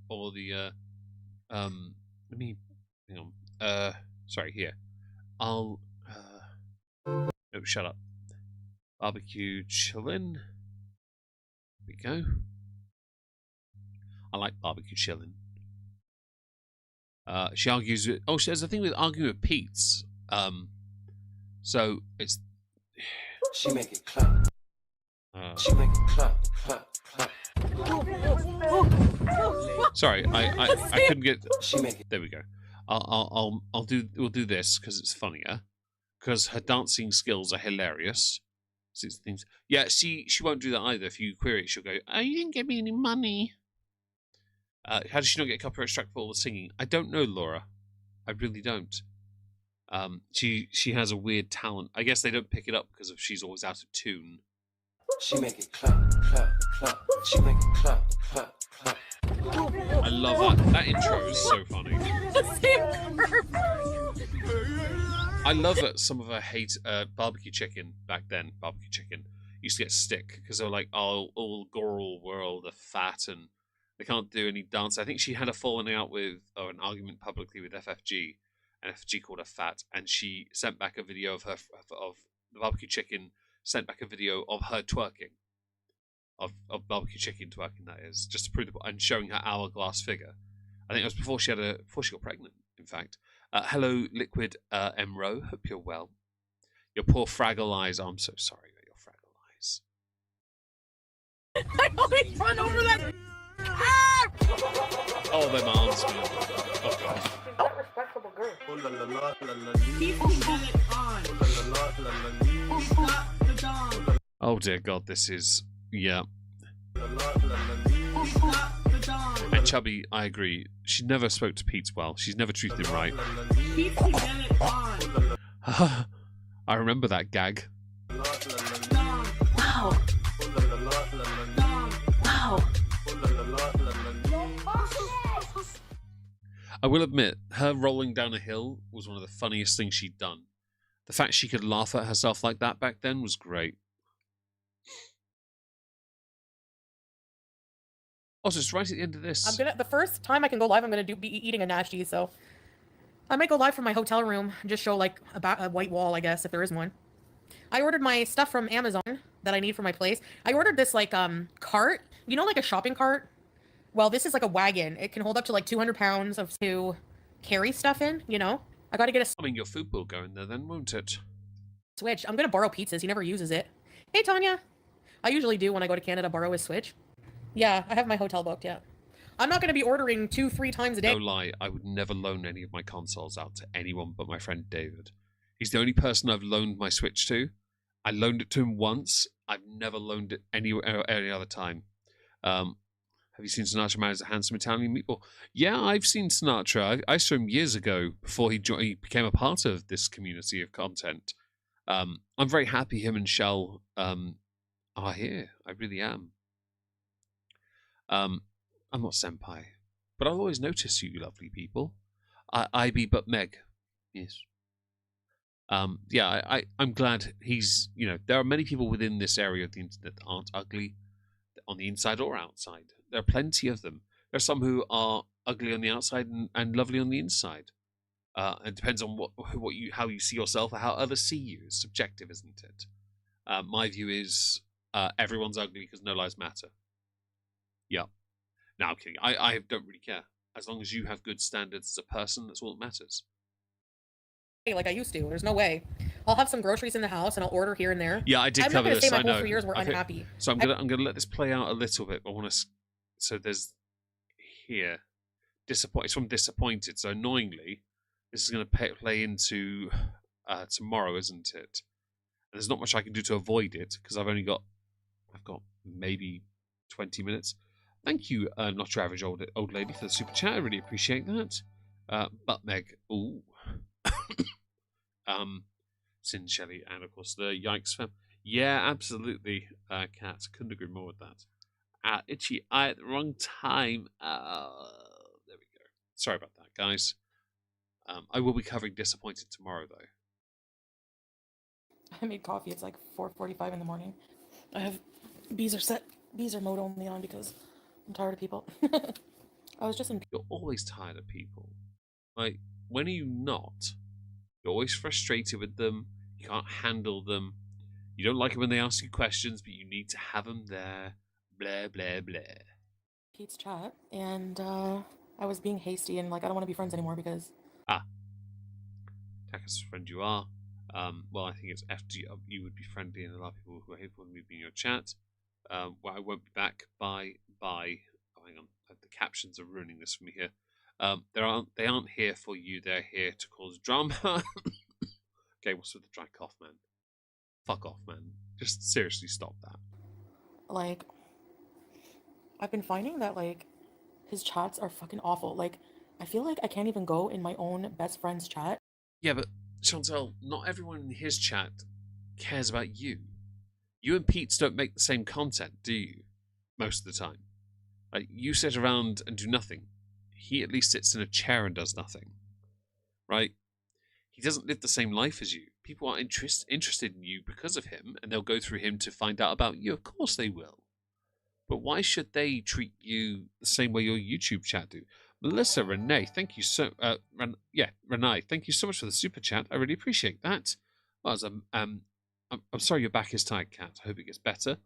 Or the, let me, hang on. Sorry, here. I'll, no, shut up. Barbecue Chillin'. There we go. I like Barbecue Chillin'. She argues with, oh, she has a thing with arguing with Pete's. So it's. She make it clap. She make it clap, clap, clap. Sorry, I couldn't get. She make it. There we go. We'll do this because it's funnier. Because her dancing skills are hilarious. Six things. Yeah, she won't do that either. If you query it, she'll go, "Oh, you didn't give me any money." How does she not get copyright struck for all the singing? I don't know, Laura. I really don't. She has a weird talent. I guess they don't pick it up because she's always out of tune. She make it clap, clap, clap. She make it clap, clap, clap. I love that. That intro is so funny. I love that some of her hate barbecue chicken back then. Barbecue chicken used to get stick because they were like, "Oh, all girl world are fat and they can't do any dance." I think she had a falling out with, or an argument publicly with FFG, and FFG called her fat, and she sent back a video of her of the barbecue chicken. Sent back a video of her twerking, of barbecue chicken twerking. That is just to prove and showing her hourglass figure. I think it was before she got pregnant. In fact, Hello, Liquid Emro. Hope you're well. Your poor Fraggle eyes. Oh, I'm so sorry about your Fraggle eyes. I always run over that. Oh, them arms, man. Oh, God. That respectable girl. Oh, dear God, this is... Yeah. And Chubby, I agree. She never spoke to Pete well. She's never treated him right. I remember that gag. Wow. Wow. I will admit, her rolling down a hill was one of the funniest things she'd done. The fact she could laugh at herself like that back then was great. Also, it's right at the end of this. The first time I can go live, I'm gonna be eating a nasty, so I might go live from my hotel room and just show like a white wall, I guess, if there is one. I ordered my stuff from Amazon that I need for my place. I ordered this like cart, you know, like a shopping cart. Well, this is like a wagon. It can hold up to like 200 pounds to carry stuff in. You know, I got to get a I mean, your food will go in there then, won't it? Switch. I'm gonna borrow pizzas. He never uses it. Hey, Tanya. I usually do when I go to Canada. Borrow his Switch. Yeah, I have my hotel booked. Yeah. I'm not going to be ordering 2-3 times a day. No lie, I would never loan any of my consoles out to anyone but my friend David. He's the only person I've loaned my Switch to. I loaned it to him once. I've never loaned it any other time. Have you seen Sinatra Man as a Handsome Italian Meatball? Yeah, I've seen Sinatra. I saw him years ago before he became a part of this community of content. I'm very happy him and Shell are here. I really am. I'm not senpai, but I'll always notice you lovely people. I be but Meg. Yes. Yeah, I'm glad he's, you know, there are many people within this area of the internet that aren't ugly on the inside or outside. There are plenty of them. There are some who are ugly on the outside and lovely on the inside. It depends on how you see yourself or how others see you. It's subjective, isn't it? My view is everyone's ugly because no lives matter. Yeah. No, I'm kidding. I don't really care. As long as you have good standards as a person, that's all that matters. Like I used to. There's no way. I'll have some groceries in the house and I'll order here and there. Yeah, I did cover this. I'm not I gonna stay my know. whole 3 years. We're unhappy. So I'm gonna let this play out a little bit. I want to. So there's here, disappointed. It's from disappointed. So annoyingly, this is going to play into tomorrow, isn't it? And there's not much I can do to avoid it because I've got maybe 20 minutes. Thank you, not your average old lady, for the super chat. I really appreciate that. But Meg, ooh. Sin Shelley, and of course the Yikes fam. Yeah, absolutely, Kat. Couldn't agree more with that. Itchy eye at the wrong time. There we go. Sorry about that, guys. I will be covering Disappointed tomorrow, though. I made coffee. It's like 4:45 in the morning. I have beezer mode only on because I'm tired of people. I was just in. You're always tired of people. Like, when are you not? You're always frustrated with them. You can't handle them. You don't like it when they ask you questions, but you need to have them there. Blah, blah, blah. Pete's chat, and I was being hasty and like I don't want to be friends anymore because. Taka's friend you are. Well, I think it's FG. You would be friendly, and a lot of people who are here will be in your chat. Well, I won't be back. Bye. Oh, hang on. The captions are ruining this for me here. They aren't here for you. They're here to cause drama. Okay, what's with the dry cough, man? Fuck off, man. Just seriously stop that. Like, I've been finding that like his chats are fucking awful. Like, I feel like I can't even go in my own best friend's chat. Yeah, but Chantal, not everyone in his chat cares about you. You and Pete's don't make the same content, do you? Most of the time. Like, you sit around and do nothing. He at least sits in a chair and does nothing. Right? He doesn't live the same life as you. People are interested in you because of him, and they'll go through him to find out about you. Of course they will. But why should they treat you the same way your YouTube chat do? Melissa Renee, thank you so Renee, thank you so much for the super chat. I really appreciate that. Well, I'm sorry your back is tired, Kat. I hope it gets better.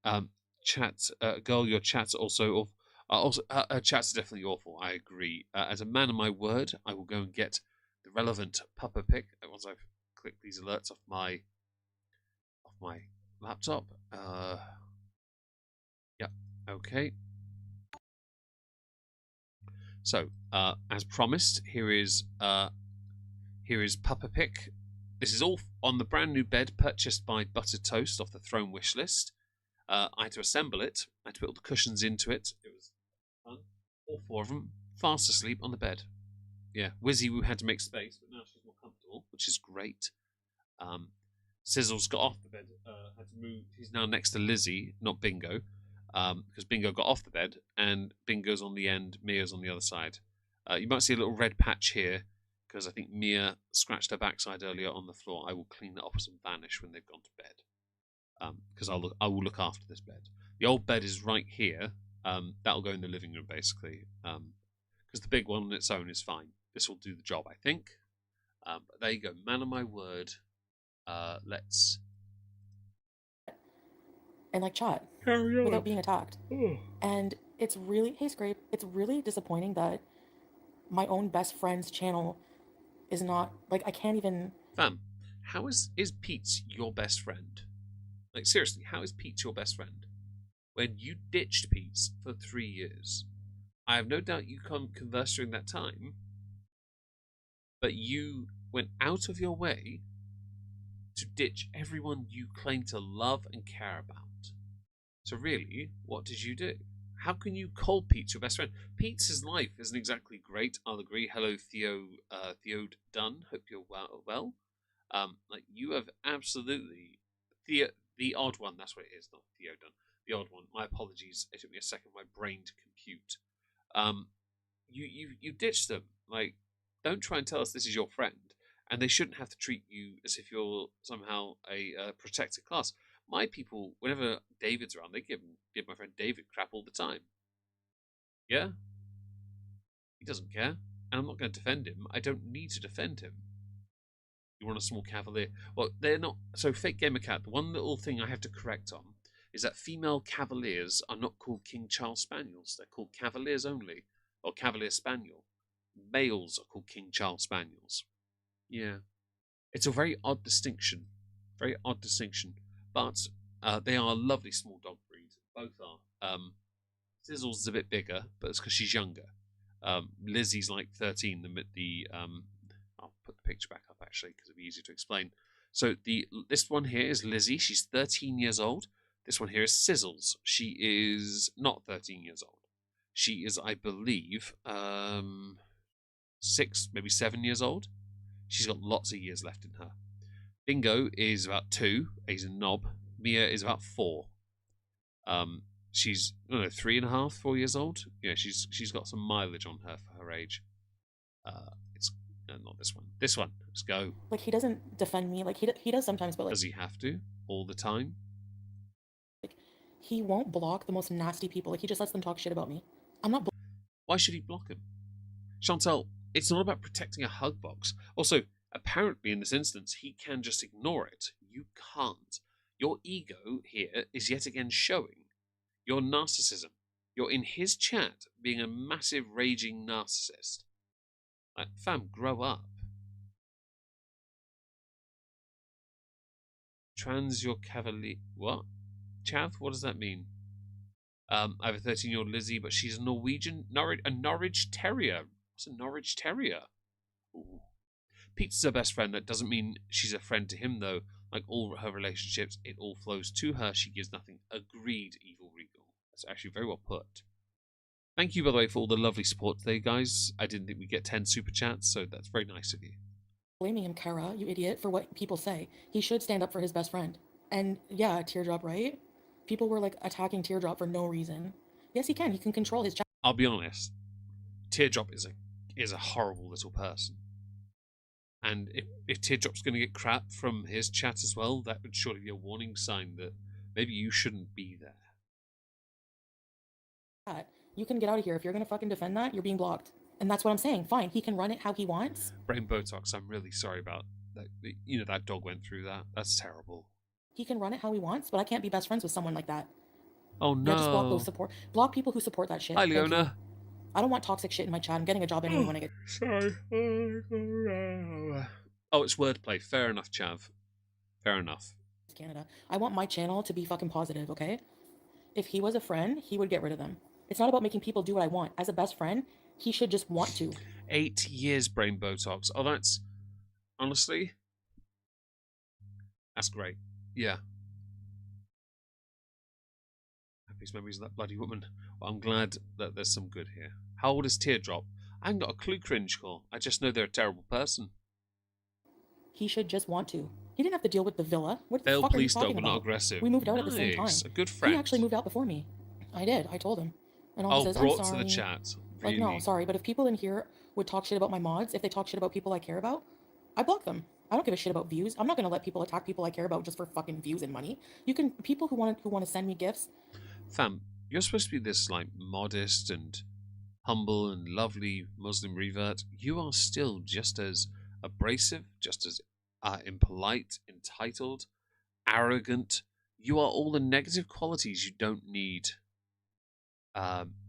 Girl, your chat's also awful. Her chats are definitely awful. I agree. As a man of my word, I will go and get the relevant pupper pic. Once I've clicked these alerts off my laptop. Yeah, okay. So, as promised, here is pupper pic. This is all on the brand new bed purchased by Buttered Toast off the Throne wish list. I had to assemble it. I had to put all the cushions into it. It was fun. All 4 of them fast asleep on the bed. Yeah, Wizzy Woo had to make space, but now she's more comfortable, which is great. Sizzle's got off the bed. Had to move. He's now next to Lizzie, not Bingo, because Bingo got off the bed and Bingo's on the end. Mia's on the other side. You might see a little red patch here because I think Mia scratched her backside earlier on the floor. I will clean that off with some Vanish when they've gone to bed, because I will look after this bed. The old bed is right here. That'll go in the living room basically, because the big one on its own is fine. This will do the job, I think. But there you go, man of my word. Let's and like chat carry on without being attacked. And it's really, hey Scrape, it's really disappointing that my own best friend's channel is not, like, I can't even... Fam, how is Pete your best friend? Like, seriously, how is Pete your best friend? When you ditched Pete for 3 years. I have no doubt you conversed during that time, but you went out of your way to ditch everyone you claim to love and care about. So really, what did you do? How can you call Pete your best friend? Pete's life isn't exactly great, I'll agree. Hello, Theo Dunn. Hope you're well. Like, you have absolutely... The odd one, that's what it is, not Theo Dunn. The odd one. My apologies. It took me a second for my brain to compute. You ditched them. Like, don't try and tell us this is your friend. And they shouldn't have to treat you as if you're somehow a protected class. My people, whenever David's around, they give my friend David crap all the time. Yeah? He doesn't care. And I'm not going to defend him. I don't need to defend him. You want a small cavalier. Well, they're not... So, Fake Gamer Cat, the one little thing I have to correct on is that female cavaliers are not called King Charles Spaniels. They're called cavaliers only. Or Cavalier Spaniel. Males are called King Charles Spaniels. Yeah. It's a very odd distinction. Very odd distinction. But they are a lovely small dog breed. Both are. Sizzles is a bit bigger, but it's because she's younger. Lizzie's like 13. I'll put the picture back up actually because it'll be easier to explain. So this one here is Lizzie. She's 13 years old. This one here is Sizzles. She is not 13 years old. She is, I believe, 6, maybe 7 years old. She's got lots of years left in her. Bingo is about 2. He's a knob. Mia is about 4. She's 3.5, 4 years old. Yeah, she's got some mileage on her for her age. It's not this one. This one. Let's go. Like, he doesn't defend me. Like, he does sometimes, but like... Does he have to? All the time? Like, he won't block the most nasty people. Like, he just lets them talk shit about me. I'm not... Why should he block him? Chantal, it's not about protecting a hug box. Also, apparently in this instance, he can just ignore it. You can't. Your ego here is yet again showing your narcissism. You're in his chat being a massive raging narcissist. Like, fam, grow up. Trans your cavalier... What? Chav? What does that mean? I have a 13-year-old Lizzie, but she's a Norwich Terrier. What's a Norwich Terrier? Ooh. Pete's her best friend. That doesn't mean she's a friend to him, though. Like all her relationships, it all flows to her. She gives nothing. Agreed, Evil Regal. That's actually very well put. Thank you, by the way, for all the lovely support today, guys. I didn't think we'd get 10 super chats, so that's very nice of you. Blaming him, Kara, you idiot, for what people say. He should stand up for his best friend. And yeah, Teardrop, right? People were like attacking Teardrop for no reason. Yes, he can. He can control his chat. I'll be honest. Teardrop is a horrible little person. And if Teardrop's going to get crap from his chat as well, that would surely be a warning sign that maybe you shouldn't be there. You can get out of here. If you're going to fucking defend that, you're being blocked. And that's what I'm saying. Fine, he can run it how he wants. Brain Botox, I'm really sorry about that. You know, that dog went through that. That's terrible. He can run it how he wants, but I can't be best friends with someone like that. Oh no. Yeah, just block those block people who support that shit. Hi, Leona. I don't want toxic shit in my chat. I'm getting a job anyway when I get Sorry. Oh, it's wordplay. Fair enough, Chav. Fair enough. to Canada. I want my channel to be fucking positive, okay? If he was a friend, he would get rid of them. It's not about making people do what I want. As a best friend, he should just want to. 8 years brain Botox. Oh, that's... Honestly... That's great. Yeah. Happiest memories of that bloody woman. Well, I'm glad that there's some good here. How old is Teardrop? I haven't got a clue, Cringe Core. I just know they're a terrible person. He should just want to. He didn't have to deal with the villa. What the Failed fuck are you police talking dog, but not about? aggressive. We moved out at the same time. Nice. A good friend. He actually moved out before me. I did. I told him. And all he Oh, says, I'm brought to sorry. the chat. Like, Really? no, sorry, but if people in here would talk shit about my mods, if they talk shit about people I care about, I block them. I don't give a shit about views. I'm not gonna let people attack people I care about just for fucking views and money. You can people who want to send me gifts. Fam, you're supposed to be this like modest and humble and lovely Muslim revert. You are still just as abrasive, just as impolite, entitled, arrogant. You are all the negative qualities you don't need.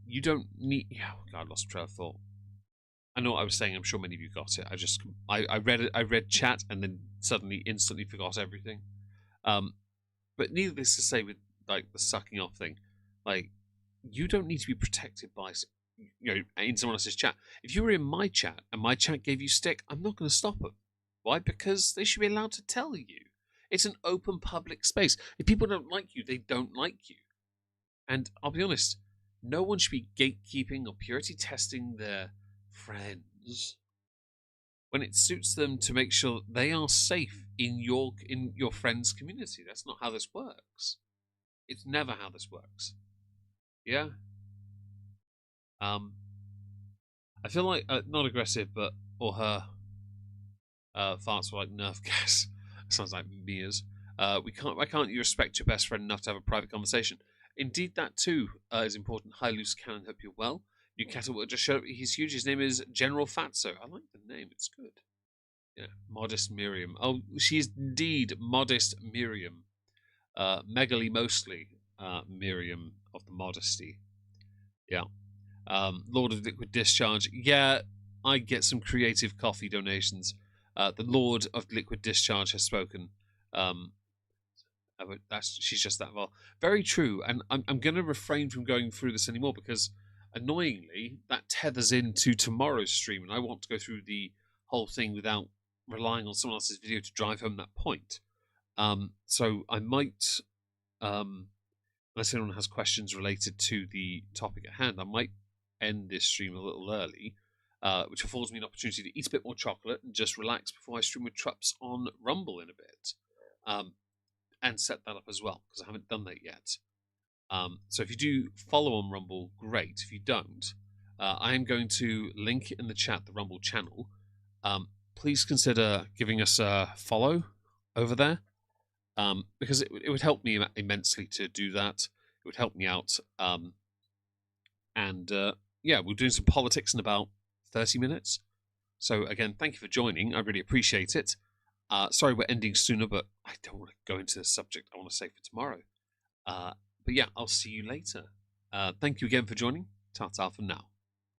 You don't need. Oh God, I lost trail of thought. I know what I was saying. I'm sure many of you got it. I read it. I read chat and then suddenly, instantly forgot everything. But needless to say, with like the sucking off thing, like you don't need to be protected by, in someone else's chat. If you were in my chat and my chat gave you stick, I'm not going to stop them. Why? Because they should be allowed to tell you. It's an open public space. If people don't like you, they don't like you. And I'll be honest, no one should be gatekeeping or purity testing their friends when it suits them to make sure they are safe in your friend's community. That's not how this works. It's never how this works. Yeah. I feel like not aggressive, but or her farts were like Nerf gas. Sounds like Mia's. Why can't you respect your best friend enough to have a private conversation? Indeed, that too is important. Hi, Loose Cannon. Hope you're well. New cattle will just showed up. He's huge. His name is General Fatso. I like the name. It's good. Yeah, Modest Miriam. Oh, she is indeed Modest Miriam. Megaly mostly Miriam of the Modesty. Yeah. Lord of Liquid Discharge. Yeah, I get some creative coffee donations. The Lord of Liquid Discharge has spoken. She's just that well. Very true. And I'm going to refrain from going through this anymore because, annoyingly, that tethers into tomorrow's stream, and I want to go through the whole thing without relying on someone else's video to drive home that point. So I might, unless anyone has questions related to the topic at hand, I might end this stream a little early, which affords me an opportunity to eat a bit more chocolate and just relax before I stream with Trups on Rumble in a bit. And set that up as well, because I haven't done that yet. So if you do follow on Rumble, great. If you don't, I am going to link in the chat the Rumble channel. Please consider giving us a follow over there, because it would help me immensely to do that. It would help me out. Yeah, we're doing some politics in about 30 minutes. So again, thank you for joining. I really appreciate it. Sorry we're ending sooner, but I don't want to go into the subject I want to save for tomorrow. But yeah, I'll see you later. Thank you again for joining. Ta-ta for now.